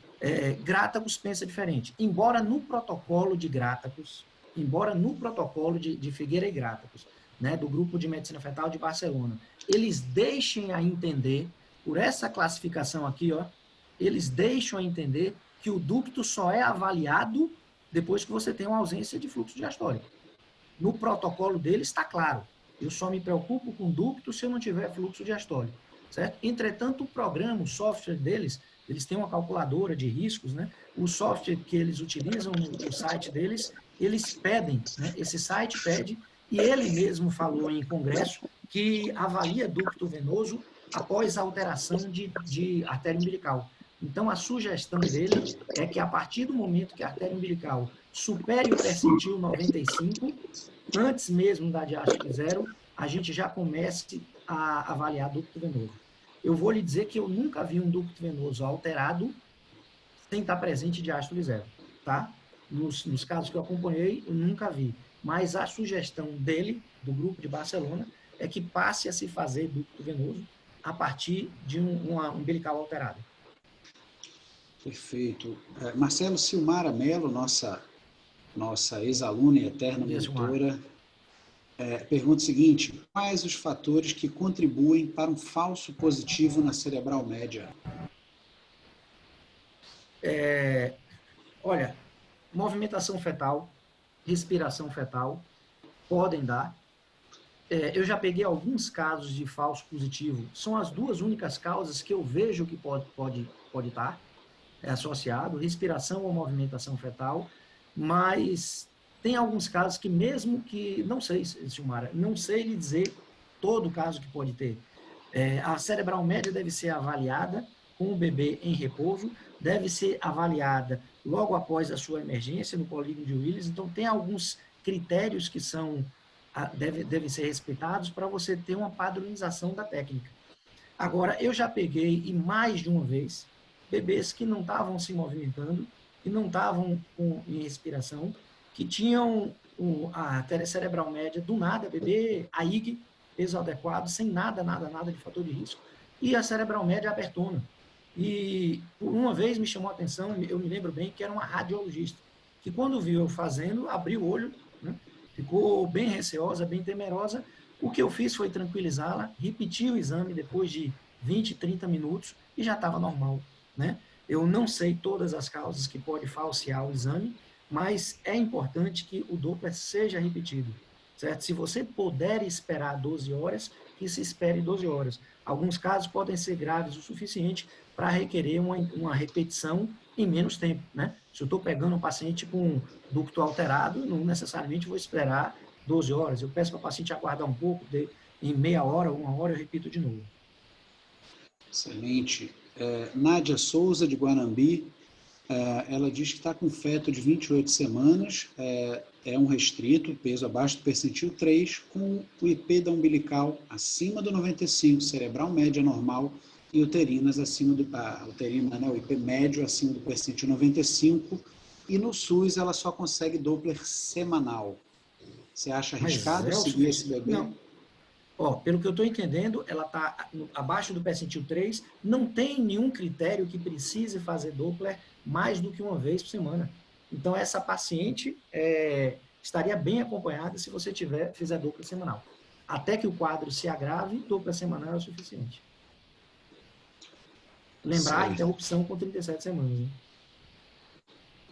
Grátakos pensa diferente. Embora no protocolo de Grátakos, de Figueira e Grátakos, do Grupo de Medicina Fetal de Barcelona, eles deixem a entender, por essa classificação aqui, eles deixam a entender que o ducto só é avaliado depois que você tem uma ausência de fluxo diastólico. No protocolo deles está claro. Eu só me preocupo com ducto se eu não tiver fluxo diastólico, certo? Entretanto, o programa, o software deles, eles têm uma calculadora de riscos, O software que eles utilizam no site deles, eles pedem, Esse site pede, e ele mesmo falou em congresso que avalia ducto venoso após a alteração de artéria umbilical. Então, a sugestão dele é que a partir do momento que a artéria umbilical supere o percentil 95, antes mesmo da diástole zero, a gente já comece a avaliar ducto venoso. Eu vou lhe dizer que eu nunca vi um ducto venoso alterado sem estar presente diástole zero, tá? Nos casos que eu acompanhei, eu nunca vi. Mas a sugestão dele, do grupo de Barcelona, é que passe a se fazer ducto venoso a partir de uma umbilical alterada. Perfeito. Marcelo, Silmara Mello, nossa ex-aluna e eterna monitora, pergunta o seguinte: quais os fatores que contribuem para um falso positivo na cerebral média? Olha, movimentação fetal, respiração fetal, podem dar. Eu já peguei alguns casos de falso positivo. São as duas únicas causas que eu vejo que pode estar associado, respiração ou movimentação fetal, mas tem alguns casos que mesmo que, não sei, Silmara, não sei lhe dizer todo caso que pode ter. A cerebral média deve ser avaliada com o bebê em repouso, deve ser avaliada logo após a sua emergência no polígono de Willis, então tem alguns critérios que devem ser respeitados para você ter uma padronização da técnica. Agora, eu já peguei, e mais de uma vez, bebês que não estavam se movimentando, que não estavam em respiração, que tinham a artéria cerebral média do nada, bebê, AIG, peso adequado, sem nada de fator de risco, e a cerebral média abertona. E por uma vez me chamou a atenção, eu me lembro bem, que era uma radiologista, que quando viu eu fazendo, abriu o olho, né? Ficou bem receosa, bem temerosa. O que eu fiz foi tranquilizá-la, repeti o exame depois de 20, 30 minutos e já estava normal, né? Eu não sei todas as causas que podem falsear o exame, mas é importante que o Doppler seja repetido, certo? Se você puder esperar 12 horas, que se espere 12 horas. Alguns casos podem ser graves o suficiente para requerer uma repetição em menos tempo, né? Se eu estou pegando um paciente com ducto alterado, não necessariamente vou esperar 12 horas. Eu peço para o paciente aguardar um pouco, em meia hora, uma hora, eu repito de novo. Excelente. Nádia Souza, de Guanambi, ela diz que está com feto de 28 semanas, é um restrito, peso abaixo do percentil 3, com o IP da umbilical acima do 95, cerebral média normal e uterinas acima do... uterina, né, o IP médio acima do percentil 95, e no SUS ela só consegue Doppler semanal. Você acha arriscado seguir esse bebê? Não. Pelo que eu estou entendendo, ela está abaixo do percentil 3, não tem nenhum critério que precise fazer Doppler mais do que uma vez por semana. Então, essa paciente estaria bem acompanhada se você fizer Doppler semanal. Até que o quadro se agrave, Doppler semanal é o suficiente. Lembrar a interrupção com 37 semanas. Né?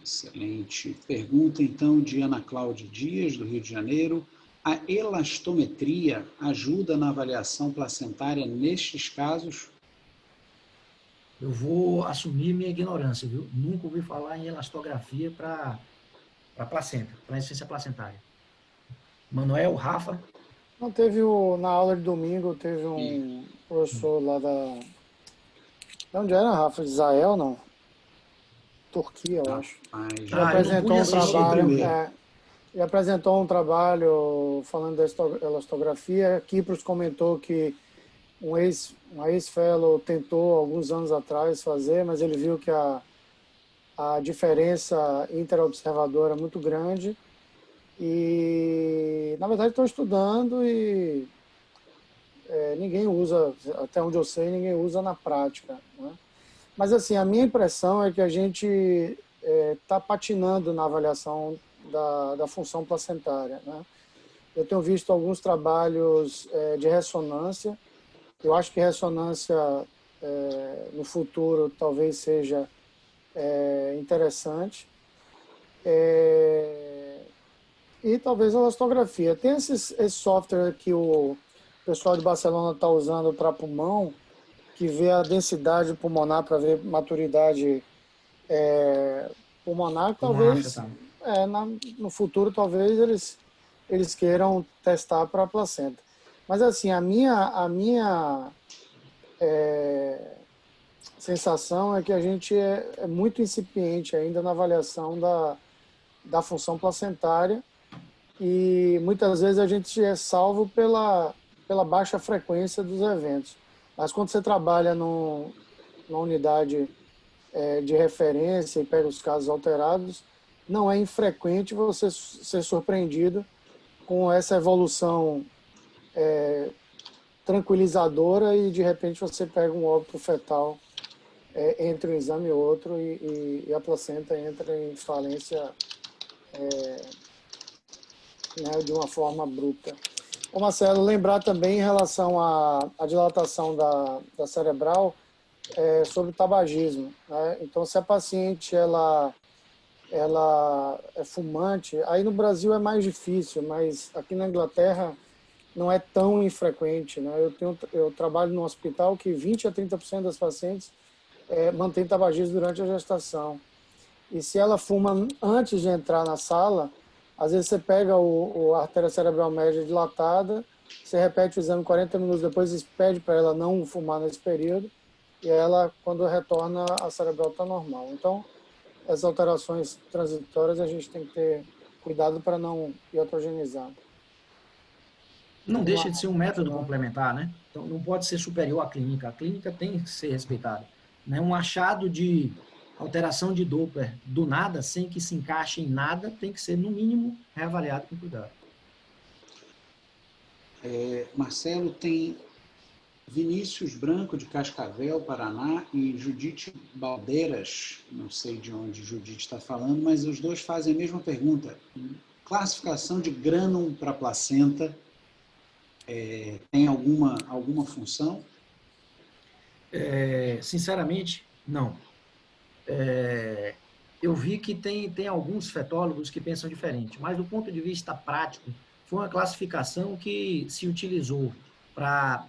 Excelente. Pergunta, então, de Ana Cláudia Dias, do Rio de Janeiro. A elastometria ajuda na avaliação placentária nestes casos? Eu vou assumir minha ignorância, viu? Nunca ouvi falar em elastografia para placenta, para insuficiência placentária. Manuel, Rafa? Não, na aula de domingo, teve um professor lá da... De onde era, Rafa? De Israel, não? Turquia, eu acho. Ele apresentou um trabalho... Ele apresentou um trabalho falando da elastografia. Kipros comentou que um ex-fellow tentou alguns anos atrás fazer, mas ele viu que a diferença interobservadora é muito grande. E, na verdade, estou estudando e ninguém usa, até onde eu sei, ninguém usa na prática. Né? Mas, assim, a minha impressão é que a gente está patinando na avaliação da função placentária. Né? Eu tenho visto alguns trabalhos de ressonância. Eu acho que ressonância no futuro talvez seja interessante. E talvez a elastografia. Tem esse software que o pessoal de Barcelona está usando para pulmão, que vê a densidade pulmonar para ver maturidade pulmonar, talvez no futuro talvez eles queiram testar para a placenta. Mas assim, a minha sensação é que a gente é muito incipiente ainda na avaliação da função placentária e muitas vezes a gente é salvo pela baixa frequência dos eventos. Mas quando você trabalha numa unidade de referência e pega os casos alterados, não é infrequente você ser surpreendido com essa evolução tranquilizadora e de repente você pega um óbito fetal entre um exame e outro e a placenta entra em falência de uma forma abrupta. Ô Marcelo, lembrar também em relação à dilatação da cerebral sobre o tabagismo. Né? Então, se a paciente ela é fumante, aí no Brasil é mais difícil, mas aqui na Inglaterra não é tão infrequente. Né? Eu trabalho num hospital que 20 a 30% das pacientes mantém tabagismo durante a gestação. E se ela fuma antes de entrar na sala, às vezes você pega a artéria cerebral média dilatada, você repete o exame 40 minutos depois e pede para ela não fumar nesse período, e ela, quando retorna, a cerebral está normal. Então, as alterações transitórias a gente tem que ter cuidado para não iatrogenizar. Não deixa de ser um método complementar, né? Então, não pode ser superior à clínica. A clínica tem que ser respeitada. Né? Um achado de alteração de Doppler do nada, sem que se encaixe em nada, tem que ser, no mínimo, reavaliado com cuidado. Marcelo, tem Vinícius Branco, de Cascavel, Paraná, e Judite Baldeiras, não sei de onde Judite está falando, mas os dois fazem a mesma pergunta. Classificação de grânum para placenta tem alguma função? Sinceramente, não. Eu vi que tem alguns fetólogos que pensam diferente, mas do ponto de vista prático, foi uma classificação que se utilizou para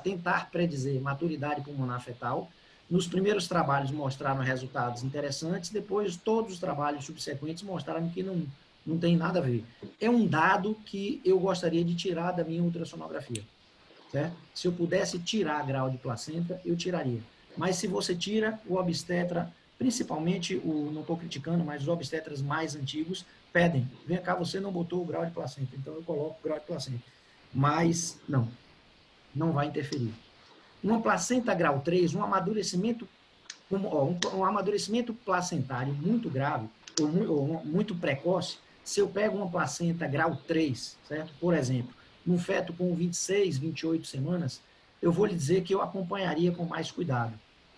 tentar predizer maturidade pulmonar fetal. Nos primeiros trabalhos mostraram resultados interessantes, depois todos os trabalhos subsequentes mostraram que não tem nada a ver. É um dado que eu gostaria de tirar da minha ultrassonografia. Certo? Se eu pudesse tirar grau de placenta, eu tiraria. Mas se você tira, o obstetra, principalmente, não estou criticando, mas os obstetras mais antigos pedem, vem cá, você não botou o grau de placenta, então eu coloco o grau de placenta. Mas não vai interferir. Uma placenta grau 3, um amadurecimento placentário muito grave, ou muito precoce, se eu pego uma placenta grau 3, certo? Por exemplo, num feto com 26, 28 semanas, eu vou lhe dizer que eu acompanharia com mais cuidado.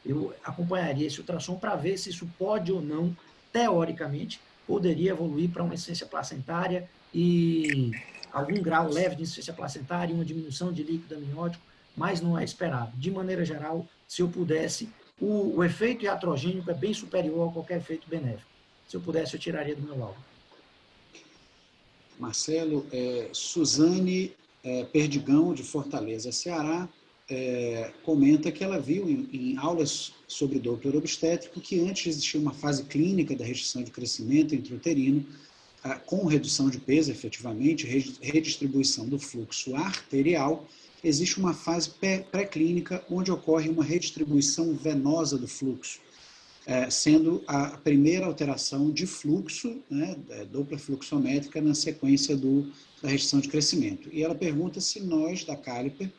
Eu acompanharia esse ultrassom para ver se isso pode ou não, teoricamente, poderia evoluir para uma insuficiência placentária e algum grau leve de insuficiência placentária e uma diminuição de líquido amniótico, mas não é esperado. De maneira geral, se eu pudesse, o efeito iatrogênico é bem superior a qualquer efeito benéfico. Se eu pudesse, eu tiraria do meu laudo. Marcelo, Suzane Perdigão, de Fortaleza, Ceará, comenta que ela viu em aulas sobre Doppler obstétrico que antes existia uma fase clínica da restrição de crescimento intrauterino, com redução de peso, efetivamente, redistribuição do fluxo arterial. Existe uma fase pré-clínica onde ocorre uma redistribuição venosa do fluxo, sendo a primeira alteração de fluxo, né, Doppler fluxométrica, na sequência da restrição de crescimento. E ela pergunta se nós, da Caliper,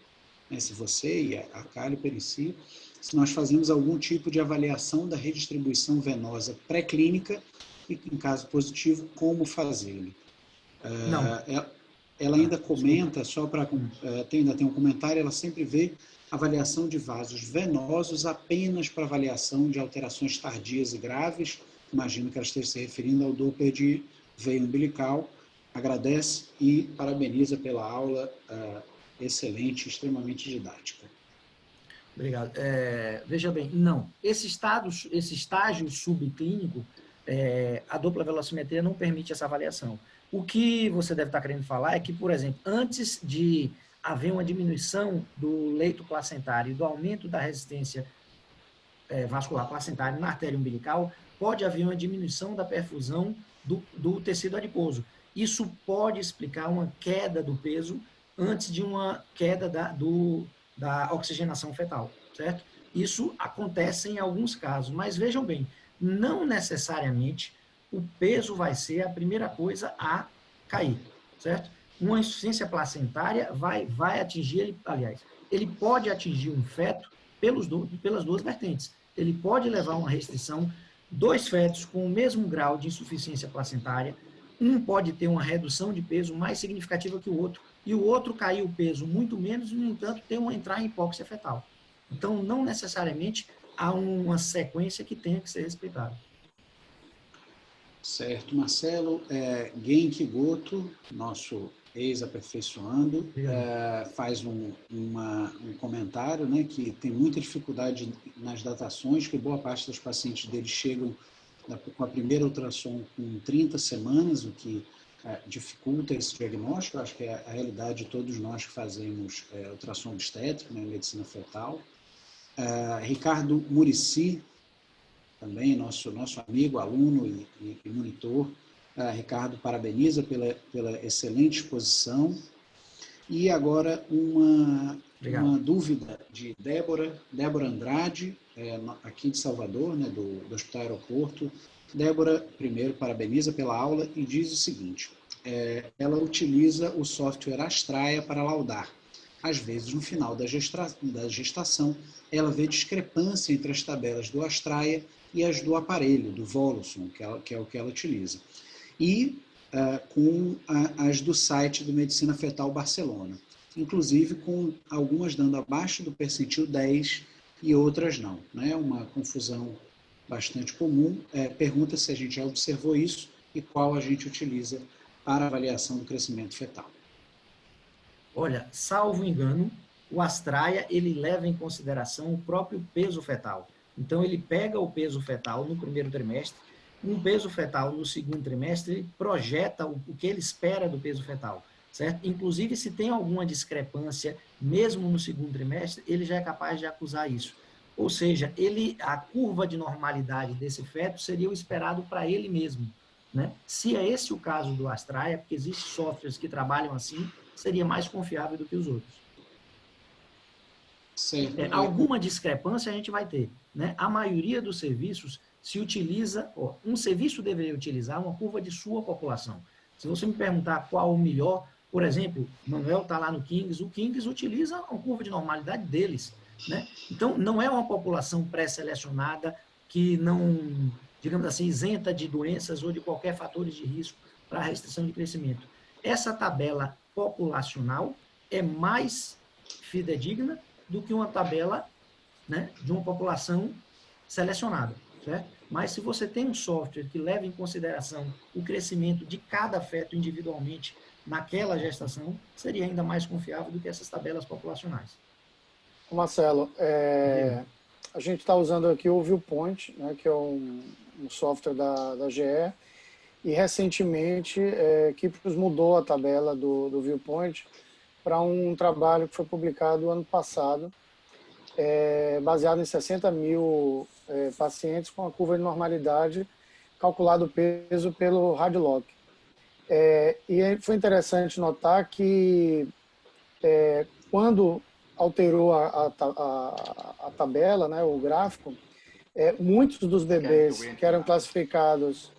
se você e a Caliper em si, se nós fazemos algum tipo de avaliação da redistribuição venosa pré-clínica e, em caso positivo, como fazê-lo. Ela ainda comenta, só para ainda tem um comentário, ela sempre vê avaliação de vasos venosos apenas para avaliação de alterações tardias e graves. Imagino que ela esteja se referindo ao Doppler de veia umbilical. Agradece e parabeniza pela aula excelente, extremamente didática. Obrigado. Veja bem, não. Esse estágio subclínico, a dupla velocimetria não permite essa avaliação. O que você deve estar querendo falar é que, por exemplo, antes de haver uma diminuição do leito placentário e do aumento da resistência vascular placentária na artéria umbilical, pode haver uma diminuição da perfusão do tecido adiposo. Isso pode explicar uma queda do peso antes de uma queda da oxigenação fetal, certo? Isso acontece em alguns casos, mas vejam bem, não necessariamente o peso vai ser a primeira coisa a cair, certo? Uma insuficiência placentária vai atingir, ele pode atingir um feto pelas duas vertentes. Ele pode levar a uma restrição, 2 fetos com o mesmo grau de insuficiência placentária, um pode ter uma redução de peso mais significativa que o outro, e o outro cair o peso muito menos, e, no entanto, entrar em hipóxia fetal. Então, não necessariamente há uma sequência que tenha que ser respeitada. Certo, Marcelo. Genki Goto, nosso ex-aperfeiçoando, faz um comentário, né, que tem muita dificuldade nas datações, que boa parte dos pacientes dele chegam com a primeira ultrassom com 30 semanas, o que dificulta esse diagnóstico. Acho que é a realidade de todos nós que fazemos ultrassom obstétrico, né, medicina fetal. Ricardo Murici, também nosso amigo, aluno e monitor. Ricardo parabeniza pela excelente exposição. E agora uma dúvida de Débora Andrade, aqui de Salvador, né, do Hospital Aeroporto. Débora, primeiro, parabeniza pela aula e diz o seguinte: ela utiliza o software Astraia para laudar. Às vezes, no final da gestação, ela vê discrepância entre as tabelas do Astraia e as do aparelho, do Voluson, que é o que ela utiliza. E com as do site do Medicina Fetal Barcelona, inclusive com algumas dando abaixo do percentil 10 e outras não. É uma confusão bastante comum. Pergunta se a gente já observou isso e qual a gente utiliza para avaliação do crescimento fetal. Olha, salvo engano, o Astraia, ele leva em consideração o próprio peso fetal. Então, ele pega o peso fetal no primeiro trimestre, um peso fetal no segundo trimestre, ele projeta o que ele espera do peso fetal, certo? Inclusive, se tem alguma discrepância, mesmo no segundo trimestre, ele já é capaz de acusar isso. Ou seja, a curva de normalidade desse feto seria o esperado para ele mesmo, né? Se é esse o caso do Astraia, porque existem softwares que trabalham assim, seria mais confiável do que os outros. Alguma discrepância a gente vai ter, né? A maioria dos serviços se utiliza, um serviço deveria utilizar uma curva de sua população. Se você me perguntar qual o melhor, por exemplo, o Manuel está lá no Kings, o Kings utiliza uma curva de normalidade deles, né? Então, não é uma população pré-selecionada que não, digamos assim, isenta de doenças ou de qualquer fator de risco para a restrição de crescimento. Essa tabela populacional é mais fidedigna do que uma tabela, né, de uma população selecionada, certo? Mas se você tem um software que leva em consideração o crescimento de cada feto individualmente naquela gestação, seria ainda mais confiável do que essas tabelas populacionais. Marcelo, a gente está usando aqui o Viewpoint, né, que é um software da GE, e recentemente Kipros mudou a tabela do Viewpoint para um trabalho que foi publicado ano passado, baseado em 60 mil pacientes com a curva de normalidade, calculado o peso pelo Radlock. E foi interessante notar que quando alterou a tabela, né, o gráfico, muitos dos bebês que eram classificados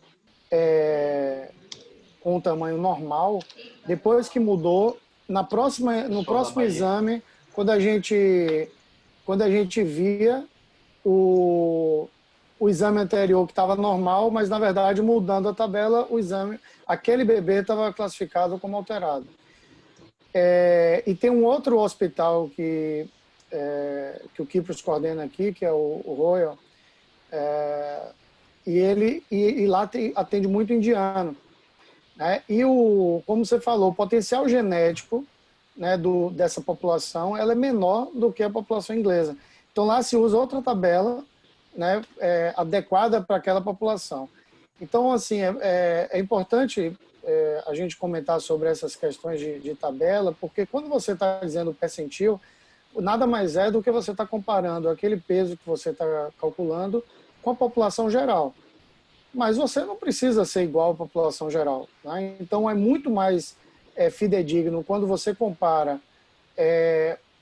com o tamanho normal, depois que mudou, no próximo exame, quando a gente via o exame anterior que estava normal, mas na verdade mudando a tabela, aquele bebê estava classificado como alterado. E tem um outro hospital que o Kipros coordena aqui, que é o Royal, e lá atende muito indiano, né? E como você falou, o potencial genético, né, dessa população, ela é menor do que a população inglesa. Então lá se usa outra tabela, né, adequada para aquela população. Então, assim, é importante a gente comentar sobre essas questões de tabela, porque quando você está dizendo percentil, nada mais é do que você está comparando aquele peso que você está calculando com a população geral. Mas você não precisa ser igual à população geral, né? Então, é muito mais fidedigno quando você compara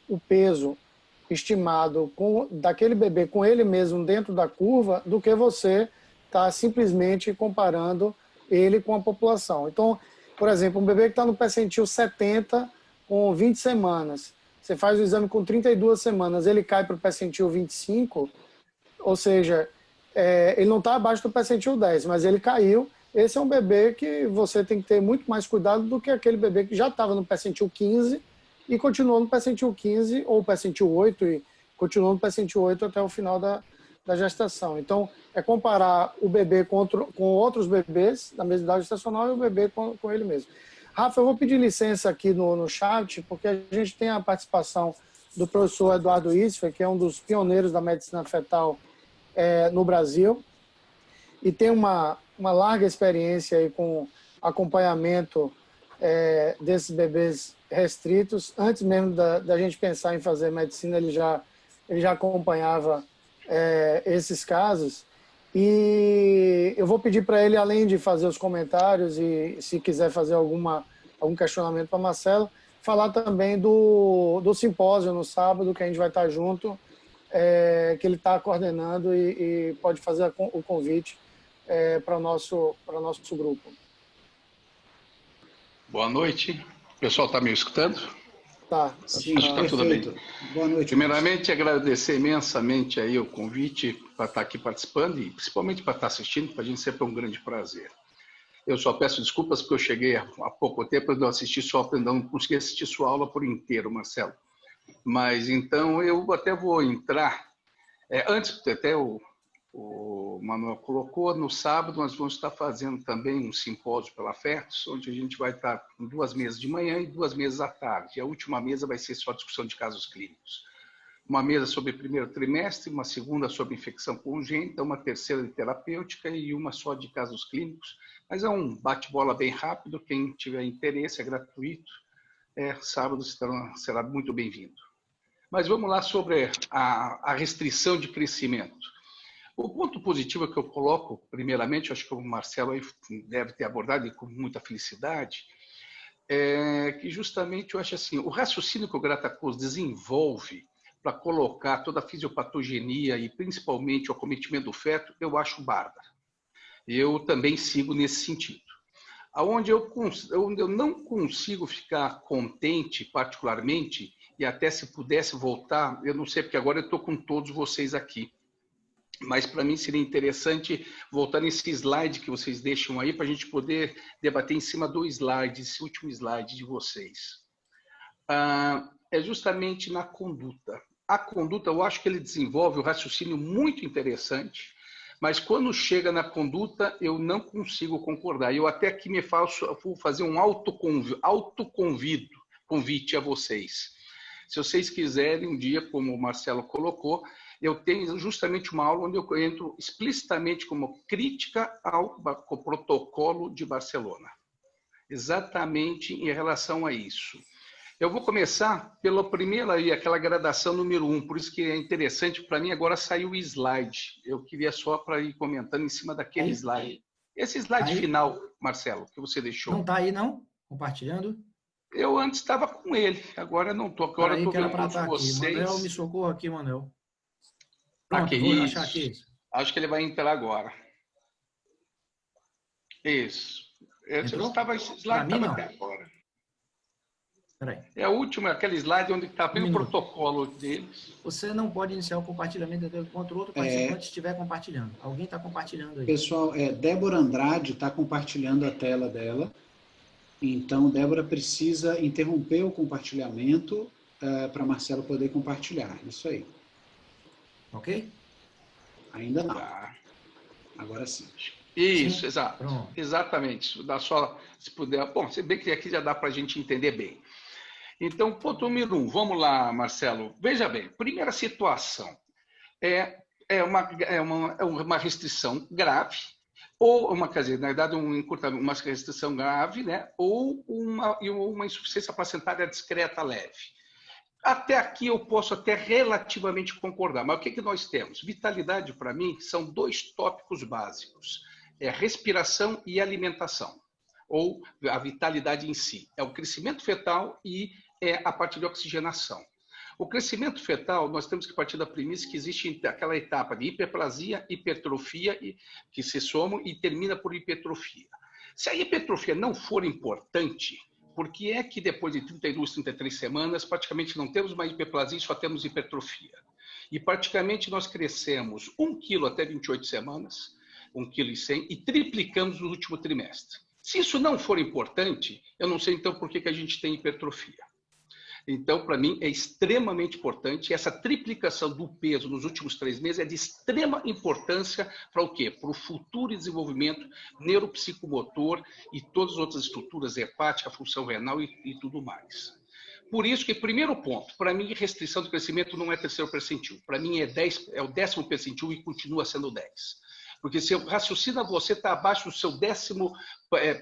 o peso estimado daquele bebê com ele mesmo dentro da curva do que você está simplesmente comparando ele com a população. Então, por exemplo, um bebê que está no percentil 70 com 20 semanas, você faz o exame com 32 semanas, ele cai para o percentil 25, ou seja, ele não está abaixo do percentil 10, mas ele caiu. Esse é um bebê que você tem que ter muito mais cuidado do que aquele bebê que já estava no percentil 15 e continuou no percentil 15 ou percentil 8 e continuou no percentil 8 até o final da gestação. Então, comparar o bebê com outros bebês da mesma idade gestacional e o bebê com ele mesmo. Rafa, eu vou pedir licença aqui no chat, porque a gente tem a participação do professor Eduardo Isfer, que é um dos pioneiros da medicina fetal no Brasil, e tem uma larga experiência aí com acompanhamento desses bebês restritos. Antes mesmo da gente pensar em fazer medicina, ele já acompanhava esses casos. E eu vou pedir para ele, além de fazer os comentários e se quiser fazer algum questionamento para Marcelo, falar também do simpósio no sábado, que a gente vai estar junto, que ele está coordenando e pode fazer o convite para o nosso grupo. Boa noite. O pessoal está me escutando? Tá. Sim, Tá tudo bem. Boa noite. Primeiramente, agradecer imensamente aí o convite para estar aqui participando e principalmente para estar assistindo, para a gente sempre é um grande prazer. Eu só peço desculpas porque eu cheguei há pouco tempo, eu não consegui assistir sua aula por inteiro, Marcelo. Mas então eu até vou entrar. Antes, até o Manuel colocou, no sábado nós vamos estar fazendo também um simpósio pela FERTS, onde a gente vai estar com 2 mesas de manhã e 2 mesas à tarde. A última mesa vai ser só discussão de casos clínicos. Uma mesa sobre o primeiro trimestre, uma segunda sobre infecção congênita, uma terceira de terapêutica e uma só de casos clínicos. Mas é um bate-bola bem rápido, quem tiver interesse é gratuito. Sábado será muito bem-vindo. Mas vamos lá sobre a restrição de crescimento. O ponto positivo que eu coloco, primeiramente, acho que o Marcelo aí deve ter abordado com muita felicidade, é que justamente eu acho assim, o raciocínio que o Gratacost desenvolve para colocar toda a fisiopatogenia e principalmente o acometimento do feto, eu acho bárbaro. Eu também sigo nesse sentido. Onde eu não consigo ficar contente, particularmente, e até se pudesse voltar, eu não sei, porque agora eu estou com todos vocês aqui, mas para mim seria interessante voltar nesse slide que vocês deixam aí, para a gente poder debater em cima do slide, esse último slide de vocês. É justamente na conduta. A conduta, eu acho que ele desenvolve um raciocínio muito interessante, mas quando chega na conduta, eu não consigo concordar. Eu até aqui vou fazer um convite a vocês. Se vocês quiserem, um dia, como o Marcelo colocou, eu tenho justamente uma aula onde eu entro explicitamente como crítica ao protocolo de Barcelona. Exatamente em relação a isso. Eu vou começar pela primeira aí, aquela gradação número 1, por isso que é interessante, para mim agora saiu o slide. Eu queria só para ir comentando em cima daquele slide. Esse slide final, Marcelo, que você deixou. Não está aí, não? Compartilhando? Eu antes estava com ele, agora não estou. Agora eu estou vendo com vocês. Manuel, me socorra aqui, Manuel. Pronto, aqui, vou achar aqui. Acho que ele vai entrar agora. Isso. Esse slide estava até agora. É a última, aquele slide onde está bem o protocolo deles. Você não pode iniciar o compartilhamento enquanto o outro participante estiver compartilhando. Alguém está compartilhando aí. Pessoal, Débora Andrade está compartilhando a tela dela. Então, Débora precisa interromper o compartilhamento para Marcelo poder compartilhar. Isso aí. Ok? Ainda não. Agora sim. Isso, sim? Exato. Pronto. Exatamente. Dá só, se puder. Bom, se bem que aqui já dá para a gente entender bem. Então, ponto número 1. Vamos lá, Marcelo. Veja bem, primeira situação. É uma restrição grave, ou quer dizer, na verdade, uma restrição grave, né? Ou uma insuficiência placentária discreta leve. Até aqui eu posso até relativamente concordar, mas o que nós temos? Vitalidade, para mim, são 2 tópicos básicos. Respiração e alimentação, ou a vitalidade em si. É o crescimento fetal e a parte de oxigenação. O crescimento fetal, nós temos que partir da premissa que existe aquela etapa de hiperplasia, hipertrofia, que se somam e termina por hipertrofia. Se a hipertrofia não for importante, por que é que depois de 32, 33 semanas, praticamente não temos mais hiperplasia e só temos hipertrofia? E praticamente nós crescemos 1 quilo até 28 semanas, 1,1 kg, e triplicamos no último trimestre. Se isso não for importante, eu não sei então por que a gente tem hipertrofia. Então, para mim, é extremamente importante. Essa triplicação do peso nos últimos 3 meses é de extrema importância para o quê? Para o futuro desenvolvimento neuropsicomotor e todas as outras estruturas, hepática, função renal e tudo mais. Por isso que, primeiro ponto, para mim, restrição de crescimento não é 3º percentil. Para mim, é o 10º percentil e continua sendo 10. Porque se raciocina você está abaixo do seu 10º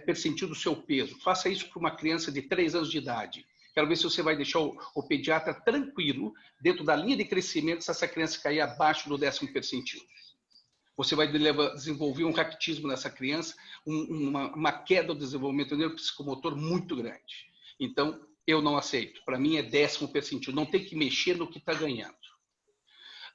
percentil do seu peso, faça isso para uma criança de 3 anos de idade. Quero ver se você vai deixar o pediatra tranquilo, dentro da linha de crescimento, se essa criança cair abaixo do 10º percentil. Você vai desenvolver um raquitismo nessa criança, uma queda do desenvolvimento neuropsicomotor muito grande. Então, eu não aceito. Para mim é 10º percentil. Não tem que mexer no que está ganhando.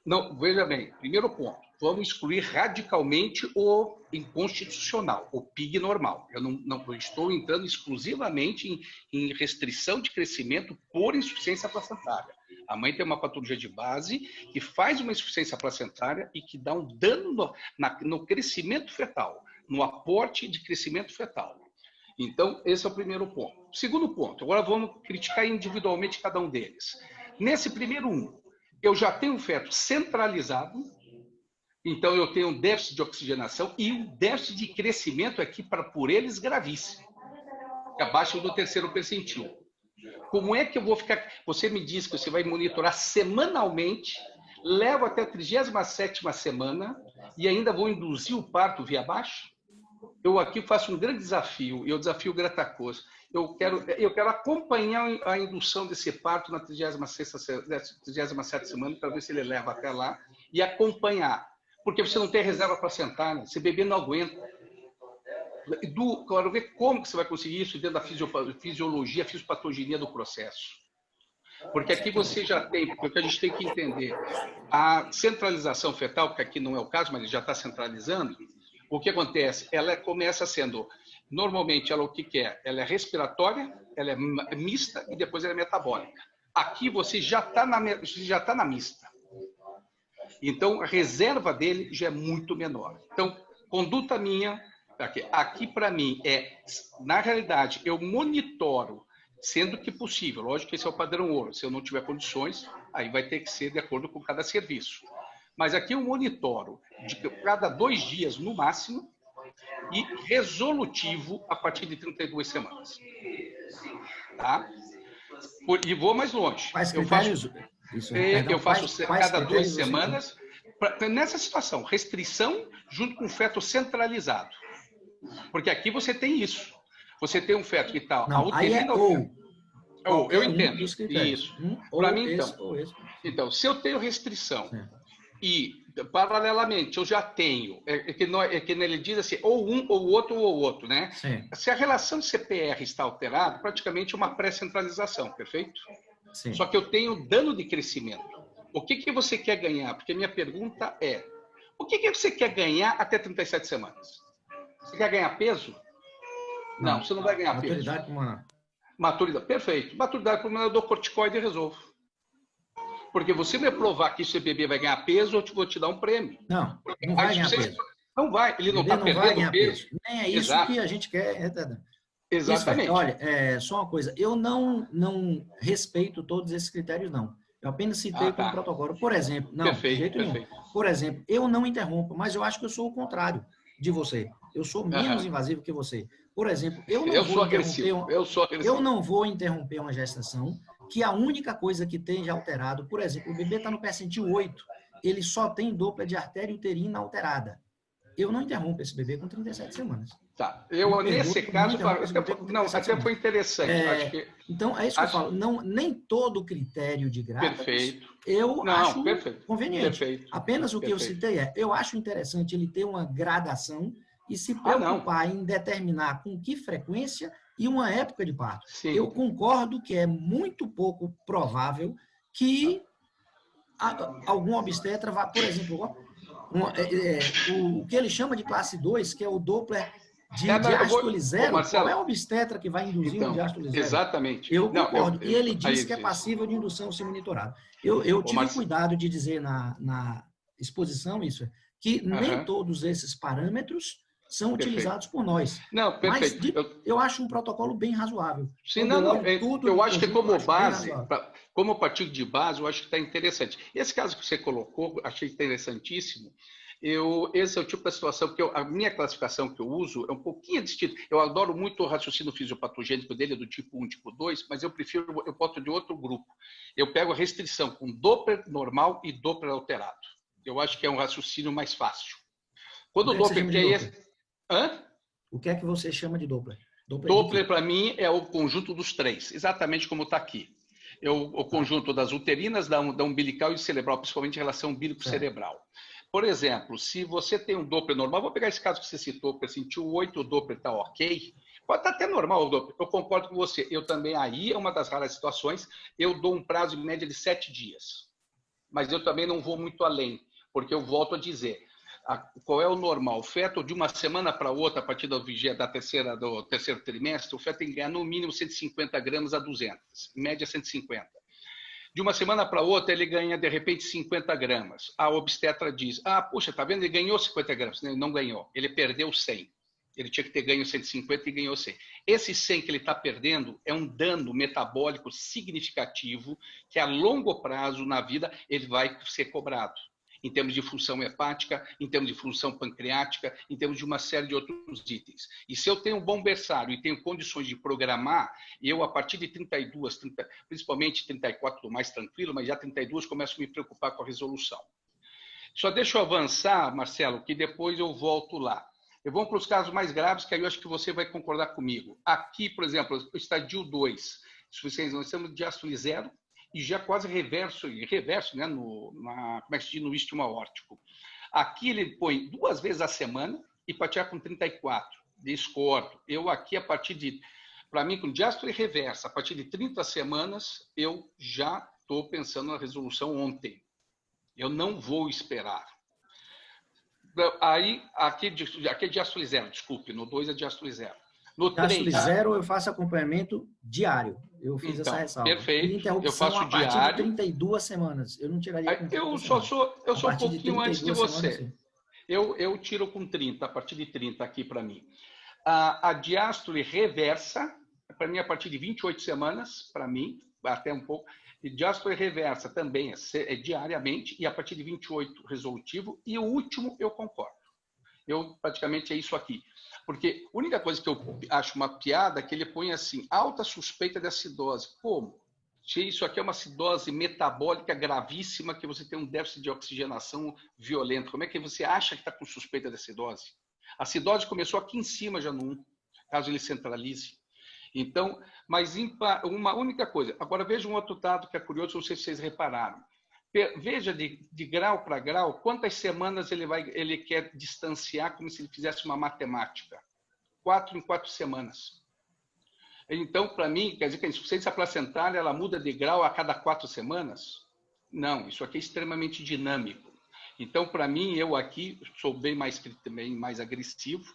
Não, veja bem, primeiro ponto. vamos excluir radicalmente o inconstitucional, o PIG normal. Eu não estou entrando exclusivamente em restrição de crescimento por insuficiência placentária. A mãe tem uma patologia de base que faz uma insuficiência placentária e que dá um dano no crescimento fetal, no aporte de crescimento fetal. Então, esse é o primeiro ponto. Segundo ponto, agora vamos criticar individualmente cada um deles. Nesse primeiro eu já tenho um feto centralizado, então eu tenho um déficit de oxigenação e um déficit de crescimento aqui por eles gravíssimo, abaixo do 3º percentil. Como é que eu vou ficar? Você me diz que você vai monitorar semanalmente, levo até a 37ª semana e ainda vou induzir o parto via baixo? Eu aqui faço um grande desafio, eu desafio o Gratacos. Eu quero acompanhar a indução desse parto na 37ª semana, para ver se ele leva até lá, e acompanhar. Porque você não tem reserva placentária, esse bebê não aguenta. Quero ver como que você vai conseguir isso dentro da fisiologia, fisiopatogenia do processo. Porque aqui você já tem, porque a gente tem que entender, a centralização fetal, que aqui não é o caso, mas ele já está centralizando, o que acontece? Ela começa sendo, normalmente, ela o que é? Ela é respiratória, ela é mista e depois ela é metabólica. Aqui você já está na mista. Então, a reserva dele já é muito menor. Então, conduta minha, aqui para mim na realidade, eu monitoro, sendo que possível. Lógico que esse é o padrão ouro. Se eu não tiver condições, aí vai ter que ser de acordo com cada serviço. Mas aqui eu monitoro de cada 2 dias no máximo e resolutivo a partir de 32 semanas. Tá? E vou mais longe. Eu faço cada 2 semanas nessa situação, restrição junto com o feto centralizado. Porque aqui você tem isso. Você tem um feto que está... Aí é eu entendo. Isso. Para mim, então. Então, se eu tenho restrição... E, paralelamente, eu já tenho, que ele diz assim, ou um, ou outro, né? Sim. Se a relação CPR está alterada, praticamente é uma pré-centralização, perfeito? Sim. Só que eu tenho dano de crescimento. O que você quer ganhar? Porque minha pergunta é, o que você quer ganhar até 37 semanas? Você quer ganhar peso? Não, você não vai ganhar maturidade peso. Maturidade, perfeito. Maturidade pulmonar, eu dou corticoide e resolvo. Porque você me provar que esse bebê vai ganhar peso, eu vou te dar um prêmio. Não vai ganhar peso. Não vai, ele não está perdendo peso. Nem é isso que a gente quer. Exatamente. Olha, só uma coisa, eu não respeito todos esses critérios, não. Eu apenas citei como protocolo. Por exemplo, de jeito nenhum. Por exemplo, eu não interrompo, mas eu acho que eu sou o contrário de você. Eu sou menos invasivo que você. Por exemplo, eu não vou interromper uma gestação que a única coisa que tem de alterado, por exemplo, o bebê está no percentil 8, ele só tem Doppler de artéria uterina alterada. Eu não interrompo esse bebê com 37 semanas. Tá. Nesse caso, até foi interessante. Acho que... Então, é isso que eu falo. Nem todo critério de grávidas eu acho conveniente. Perfeito. Apenas o que eu citei eu acho interessante ele ter uma gradação e se preocupar em determinar com que frequência e uma época de parto. Sim. Eu concordo que é muito pouco provável que algum obstetra vá, por exemplo, o que ele chama de classe 2, que é o Doppler de diástole zero, qual é o obstetra que vai induzir um diástole zero? Exatamente. Eu concordo. E ele diz que é passível de indução sem monitorado. Eu tive cuidado de dizer na exposição que nem todos esses parâmetros são utilizados por nós. Não, perfeito. Mas eu acho um protocolo bem razoável. Sim, eu acho que como base, como partido de base, eu acho que está interessante. Esse caso que você colocou, achei interessantíssimo. Esse é o tipo de situação que a minha classificação que eu uso é um pouquinho distinta. Eu adoro muito o raciocínio fisiopatogênico dele, do tipo 1, tipo 2, mas eu boto de outro grupo. Eu pego a restrição com Doppler normal e Doppler alterado. Eu acho que é um raciocínio mais fácil. Quando o Doppler que é esse... O que é que você chama de Doppler? Doppler, para mim, é o conjunto dos 3, exatamente como está aqui. O conjunto das uterinas, da umbilical e cerebral, principalmente em relação umbilico-cerebral. Por exemplo, se você tem um Doppler normal, vou pegar esse caso que você citou, percentil 8, o Doppler está ok, pode estar até normal o Doppler, eu concordo com você. Eu também, aí é uma das raras situações, eu dou um prazo em média de 7 dias. Mas eu também não vou muito além, porque eu volto a dizer, qual é o normal? O feto, de uma semana para outra, a partir do terceiro trimestre, o feto tem que ganhar no mínimo 150 gramas a 200, em média 150. De uma semana para outra, ele ganha, de repente, 50 gramas. A obstetra diz, puxa, tá vendo? Ele ganhou 50 gramas. Ele não ganhou, ele perdeu 100. Ele tinha que ter ganho 150 e ganhou 100. Esse 100 que ele está perdendo é um dano metabólico significativo que, a longo prazo, na vida, ele vai ser cobrado. Em termos de função hepática, em termos de função pancreática, em termos de uma série de outros itens. E se eu tenho um bom berçário e tenho condições de programar, eu, a partir de 32, principalmente 34, estou mais tranquilo, mas já 32 começo a me preocupar com a resolução. Só deixa eu avançar, Marcelo, que depois eu volto lá. Eu vou para os casos mais graves, que aí eu acho que você vai concordar comigo. Aqui, por exemplo, o estadio 2, nós estamos de diástole 0, e já quase reverso, né, como é que se diz, no istmo aórtico. Aqui ele põe 2 vezes a semana e patear com 34. Discordo. Eu aqui, a partir de, para mim, com diástole reversa, a partir de 30 semanas, eu já estou pensando na resolução ontem. Eu não vou esperar. Aí, aqui é diástole 0, desculpe, no 2 é diástole 0. No diástole 0 eu faço acompanhamento diário. Eu fiz essa ressalva. Perfeito. Eu faço a partir de 32 semanas. Eu não tiraria com 30 eu sou um pouquinho antes de você. Semanas, eu tiro com 30, a partir de 30 aqui para mim. A diástole reversa, para mim, a partir de 28 semanas, para mim, até um pouco. E diástole reversa também é diariamente, e a partir de 28 resolutivo. E o último, eu concordo. Praticamente é isso aqui. Porque a única coisa que eu acho uma piada é que ele põe assim, alta suspeita de acidose. Como? Se isso aqui é uma acidose metabólica gravíssima, que você tem um déficit de oxigenação violento. Como é que você acha que está com suspeita de acidose? A acidose começou aqui em cima já no 1, caso ele centralize. Então, mas uma única coisa. Agora veja um outro dado que é curioso, não sei se vocês repararam. Veja de grau para grau quantas semanas ele quer distanciar, como se ele fizesse uma matemática. 4 em 4 semanas. Então, para mim, quer dizer que a insuficiência placentária ela muda de grau a cada 4 semanas? Não, isso aqui é extremamente dinâmico. Então, para mim, eu aqui sou bem mais agressivo.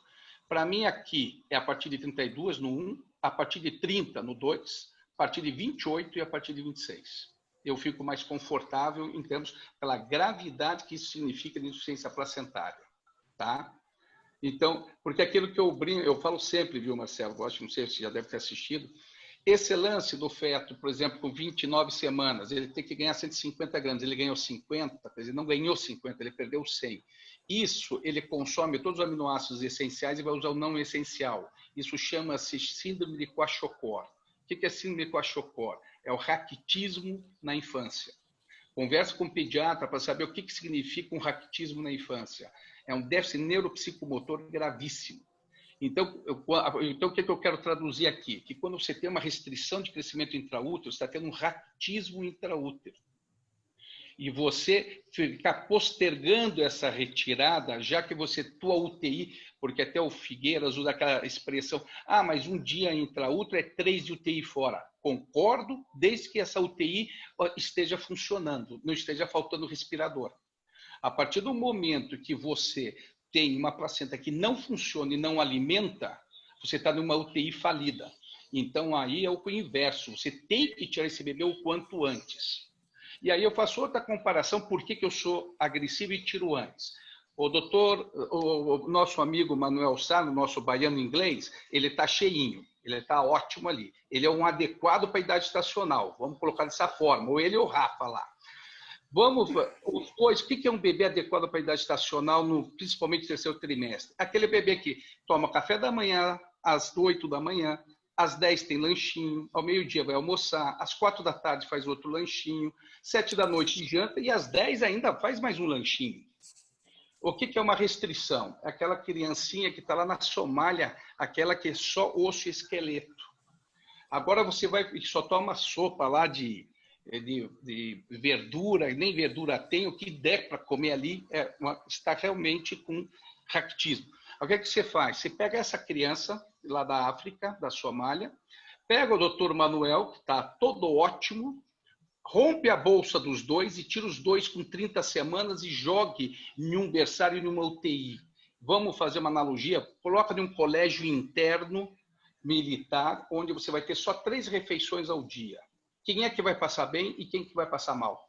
Para mim, aqui é a partir de 32 no 1, a partir de 30 no 2, a partir de 28 e a partir de 26. Eu fico mais confortável em termos pela gravidade que isso significa de insuficiência placentária, tá? Então, porque aquilo que eu falo sempre, viu, Marcelo? Gosto, não sei se você já deve ter assistido. Esse lance do feto, por exemplo, com 29 semanas, ele tem que ganhar 150 gramas, ele ganhou 50, quer dizer, não ganhou 50, ele perdeu 100. Isso, ele consome todos os aminoácidos essenciais e vai usar o não essencial. Isso chama-se síndrome de Kwashiorkor. O que é síndrome de Kwashiorkor? É o raquitismo na infância. Conversa com o pediatra para saber o que significa um raquitismo na infância. É um déficit neuropsicomotor gravíssimo. Então, o que eu quero traduzir aqui? Que quando você tem uma restrição de crescimento intraútero, você está tendo um raquitismo intraútero. E você ficar postergando essa retirada, já que você tua UTI, porque até o Figueiras usa aquela expressão, mas um dia intraútero é 3 de UTI fora. Concordo, desde que essa UTI esteja funcionando, não esteja faltando respirador. A partir do momento que você tem uma placenta que não funciona e não alimenta, você está numa UTI falida. Então, aí é o inverso. Você tem que tirar esse bebê o quanto antes. E aí eu faço outra comparação, por que eu sou agressivo e tiro antes. O nosso amigo Manuel Sá, nosso baiano inglês, ele está cheinho, ele está ótimo ali. Ele é um adequado para a idade estacional, vamos colocar dessa forma, ou ele ou o Rafa lá. Os dois, o que é um bebê adequado para a idade estacional, principalmente no terceiro trimestre? Aquele bebê que toma café da manhã, às 8 da manhã, às 10 tem lanchinho, ao meio-dia vai almoçar, às 4 da tarde faz outro lanchinho, 7 da noite janta e às 10 ainda faz mais um lanchinho. O que é uma restrição? É aquela criancinha que está lá na Somália, aquela que é só osso e esqueleto. Agora você vai e só toma sopa lá de verdura, nem verdura tem, o que der para comer ali está realmente com raquitismo. O que é que você faz? Você pega essa criança lá da África, da Somália, pega o doutor Manuel, que está todo ótimo, rompe a bolsa dos dois e tira os dois com 30 semanas e jogue em um berçário e numa UTI. Vamos fazer uma analogia? Coloca em um colégio interno militar, onde você vai ter só 3 refeições ao dia. Quem é que vai passar bem e quem que vai passar mal?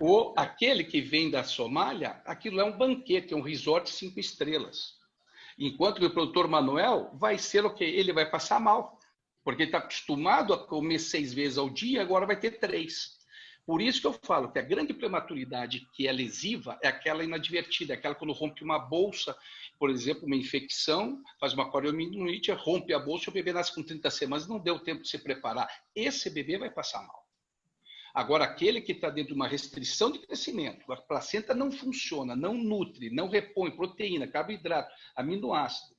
Ou aquele que vem da Somália, aquilo é um banquete, é um resort 5 estrelas. Enquanto que o produtor Manuel vai ser o quê? Ele vai passar mal, porque ele está acostumado a comer 6 vezes ao dia, agora vai ter 3. Por isso que eu falo que a grande prematuridade que é lesiva é aquela inadvertida, aquela quando rompe uma bolsa, por exemplo, uma infecção, faz uma coriomielite, rompe a bolsa, o bebê nasce com 30 semanas, não deu tempo de se preparar. Esse bebê vai passar mal. Agora, aquele que está dentro de uma restrição de crescimento, a placenta não funciona, não nutre, não repõe proteína, carboidrato, aminoácido,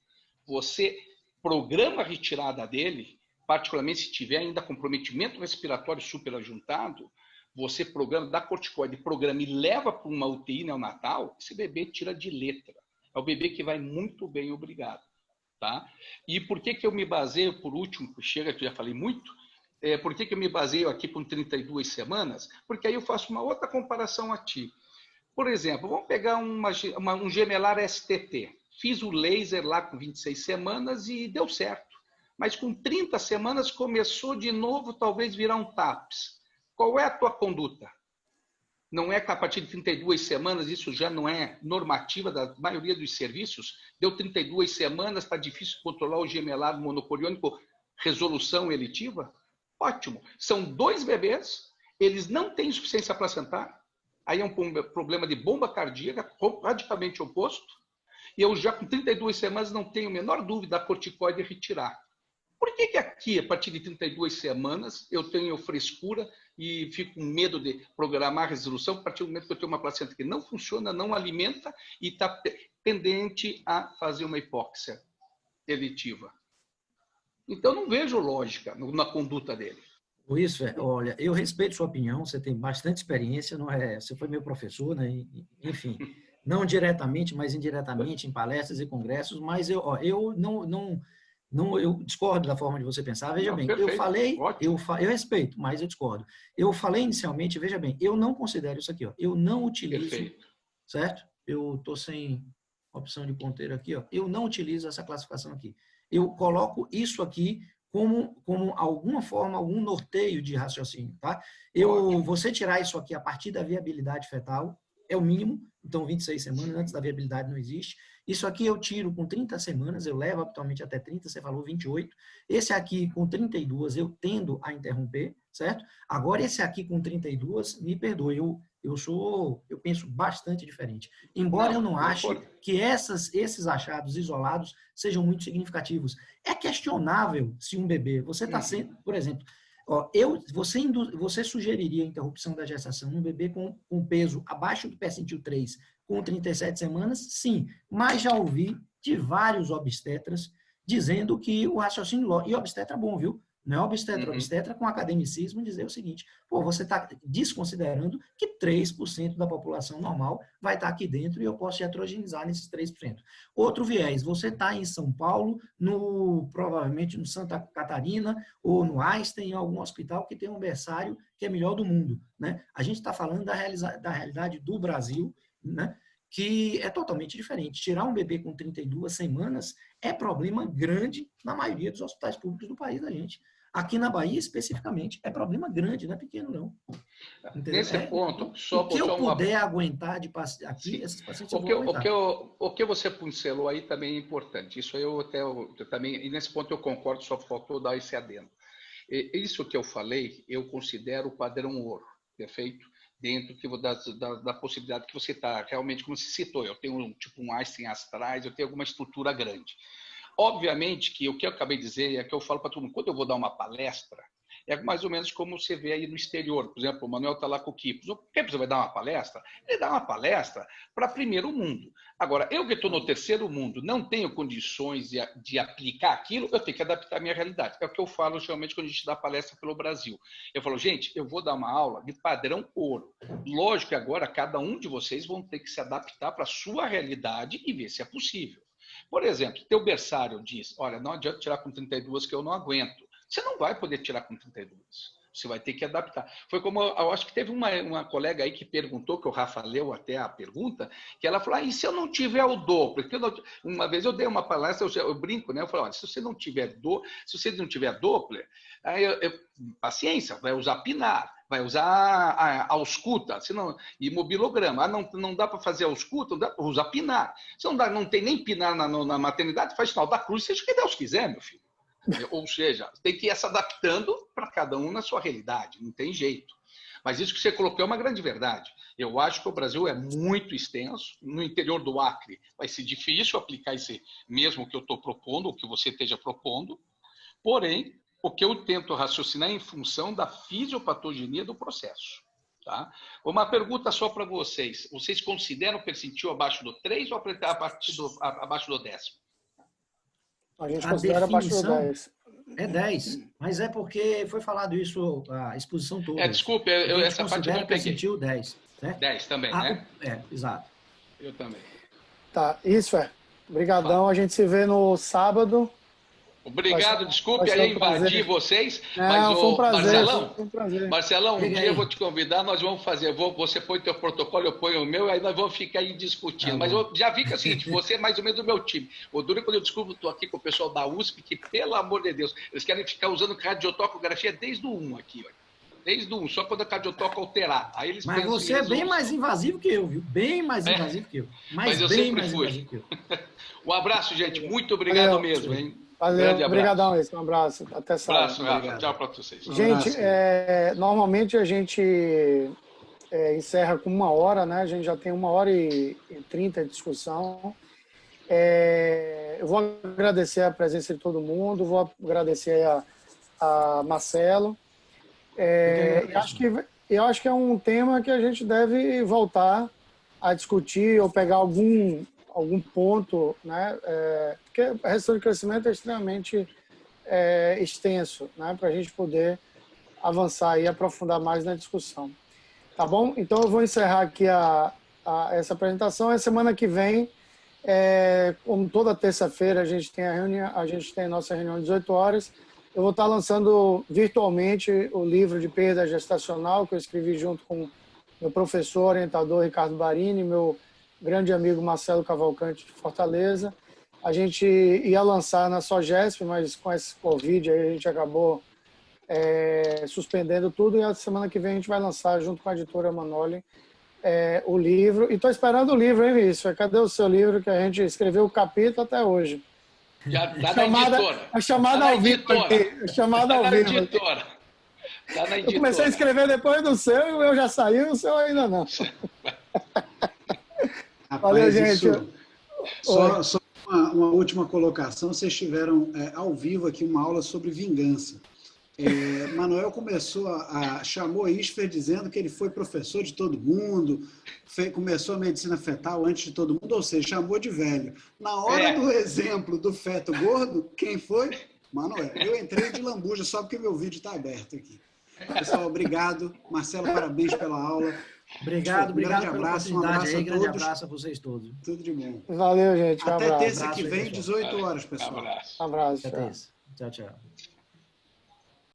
você programa a retirada dele, particularmente se tiver ainda comprometimento respiratório superajuntado, você programa, dá corticoide, programa e leva para uma UTI neonatal, esse bebê tira de letra. É o bebê que vai muito bem, obrigado. Tá? E por que eu me baseio, por último, chega que eu já falei muito, por que eu me baseio aqui por 32 semanas? Porque aí eu faço uma outra comparação a ti. Por exemplo, vamos pegar um gemelar STT. Fiz o laser lá com 26 semanas e deu certo. Mas com 30 semanas começou de novo, talvez virar um TAPS. Qual é a tua conduta? Não é que a partir de 32 semanas, isso já não é normativa da maioria dos serviços? Deu 32 semanas, está difícil controlar o gemelar monocoriônico, resolução elitiva? Ótimo. São 2 bebês, eles não têm insuficiência placentária, aí é um problema de bomba cardíaca, radicalmente oposto, e eu já com 32 semanas não tenho a menor dúvida da corticoide retirar. Por que aqui, a partir de 32 semanas, eu tenho frescura e fico com medo de programar a resolução a partir do momento que eu tenho uma placenta que não funciona, não alimenta e está pendente a fazer uma hipóxia elitiva? Então, não vejo lógica na conduta dele. Isso, olha, eu respeito sua opinião, você tem bastante experiência, não é? Você foi meu professor, né? Enfim, não diretamente, mas indiretamente em palestras e congressos, mas eu discordo da forma de você pensar. Veja bem, perfeito, eu falei, eu respeito, mas eu discordo. Eu falei inicialmente, veja bem, eu não considero isso aqui, ó, eu não utilizo, perfeito. Certo? Eu estou sem opção de ponteiro aqui, ó, eu não utilizo essa classificação aqui. Eu coloco isso aqui como alguma forma, algum norteio de raciocínio, tá? Você tirar isso aqui a partir da viabilidade fetal é o mínimo, então 26 semanas, antes da viabilidade não existe. Isso aqui eu tiro com 30 semanas, eu levo habitualmente até 30, você falou 28. Esse aqui com 32 eu tendo a interromper, certo? Agora esse aqui com 32, me perdoe, eu penso bastante diferente. Embora eu não ache que esses achados isolados sejam muito significativos. É questionável se um bebê, você está sendo, por exemplo, ó, você sugeriria a interrupção da gestação num bebê com peso abaixo do percentil 3 com 37 semanas? Sim, mas já ouvi de vários obstetras dizendo que o raciocínio, e obstetra é bom, viu? Não é obstetra com academicismo dizer o seguinte, pô, você está desconsiderando que 3% da população normal vai estar aqui dentro e eu posso heterogeneizar nesses 3%. Outro viés, você está em São Paulo, provavelmente no Santa Catarina ou no Einstein, em algum hospital que tem um berçário que é melhor do mundo, né? A gente está falando da realidade do Brasil, né? Que é totalmente diferente. Tirar um bebê com 32 semanas é problema grande na maioria dos hospitais públicos do país da gente. Aqui na Bahia, especificamente, é problema grande, não é pequeno, não. Entendeu? Nesse ponto, o que eu puder aguentar de aqui, esses pacientes eu vou aguentar. O que você pincelou aí também é importante. Isso eu também, e nesse ponto eu concordo, só faltou dar esse adendo. Isso que eu falei, eu considero o padrão ouro, perfeito? Dentro da possibilidade que você está, realmente, como se citou, eu tenho tipo um Einstein astrais, eu tenho alguma estrutura grande. Obviamente que o que eu acabei de dizer é que eu falo para todo mundo, quando eu vou dar uma palestra, é mais ou menos como você vê aí no exterior. Por exemplo, o Manuel está lá com o Kipos. O Kipos vai dar uma palestra? Ele dá uma palestra para primeiro mundo. Agora, eu que estou no terceiro mundo, não tenho condições de aplicar aquilo, eu tenho que adaptar a minha realidade. É o que eu falo, geralmente, quando a gente dá palestra pelo Brasil. Eu falo, gente, eu vou dar uma aula de padrão ouro. Lógico que agora cada um de vocês vão ter que se adaptar para a sua realidade e ver se é possível. Por exemplo, teu berçário diz, olha, não adianta tirar com 32 que eu não aguento. Você não vai poder tirar com 32. Você vai ter que adaptar. Foi como, eu acho que teve uma colega aí que perguntou, que o Rafa leu até a pergunta, que ela falou, e se eu não tiver o Doppler? Uma vez eu dei uma palestra, eu brinco, né? Eu falei, olha, se você não tiver Doppler, aí paciência, vai usar PINAR, vai usar a ausculta, e mobilograma. Não dá para fazer ausculta, usa PINAR. Se não tem nem PINAR na maternidade, faz sinal da cruz, seja o que Deus quiser, meu filho. Ou seja, tem que ir se adaptando para cada um na sua realidade, não tem jeito. Mas isso que você colocou é uma grande verdade. Eu acho que o Brasil é muito extenso. No interior do Acre vai ser difícil aplicar esse mesmo que eu estou propondo, ou que você esteja propondo. Porém, o que eu tento raciocinar é em função da fisiopatogenia do processo. Tá? Uma pergunta só para vocês. Vocês consideram o percentil abaixo do 3 ou abaixo do 10? A gente considera abaixo do 10. É 10, mas é porque foi falado isso a exposição toda. Desculpe, essa parte eu não peguei. Percentil 10, certo? 10 também, né? Exato. Eu também. Tá, isso é. Obrigadão, a gente se vê no sábado. Obrigado, desculpe aí invadir vocês, mas foi um prazer, Marcelão, um dia eu vou te convidar, nós vamos fazer, você põe o teu protocolo, eu ponho o meu, aí nós vamos ficar aí discutindo. Mas eu já vi que é o seguinte, você é mais ou menos do meu time. O duro é quando eu descubro, estou aqui com o pessoal da USP, que pelo amor de Deus, eles querem ficar usando radiotocografia desde o 1 aqui, ó. Desde o 1, só quando a cardiotoca alterar. Aí eles mas você é bem mais invasivo que eu, viu? Bem mais invasivo que eu. Mas eu bem sempre mais fui. Invasivo que eu. Um abraço, gente. Muito obrigado mesmo, hein? Valeu, obrigadão, um abraço. Até sábado. Um abraço, tchau para vocês. Gente, normalmente a gente encerra com 1 hora, né? A gente já tem 1h30 de discussão. Eu vou agradecer a presença de todo mundo, vou agradecer a Marcelo. Eu acho que é um tema que a gente deve voltar a discutir ou pegar algum ponto, né? Porque a restrição de crescimento é extremamente extenso, né? Para a gente poder avançar e aprofundar mais na discussão. Tá bom? Então eu vou encerrar aqui essa apresentação. A semana que vem, como toda terça-feira, a gente tem a nossa reunião às 18 horas. Eu vou estar lançando virtualmente o livro de perda gestacional que eu escrevi junto com meu professor, orientador Ricardo Barini, meu grande amigo Marcelo Cavalcante de Fortaleza. A gente ia lançar na Sogesp, mas com esse Covid aí a gente acabou suspendendo tudo, e a semana que vem a gente vai lançar junto com a editora Manoli o livro. E estou esperando o livro, hein, Vício? Cadê o seu livro que a gente escreveu o capítulo até hoje? Já tá na editora. A chamada ao vivo aqui. A chamada ao vivo. Eu comecei a escrever depois do seu, e o meu já saiu, o seu ainda não. Valeu, gente. Só uma última colocação. Vocês tiveram ao vivo aqui uma aula sobre vingança. Manuel chamou Isfer dizendo que ele foi professor de todo mundo, começou a medicina fetal antes de todo mundo, ou seja, chamou de velho. Na hora do exemplo do feto gordo, quem foi? Manuel. Eu entrei de lambuja só porque meu vídeo está aberto aqui. Pessoal, obrigado. Marcelo, parabéns pela aula. Obrigado pela oportunidade. Um abraço aí, grande abraço a vocês todos. Tudo de bom. Valeu, gente. Até terça que vem, 18 horas, pessoal. Um abraço. Abraço. Até terça. Tchau, tchau.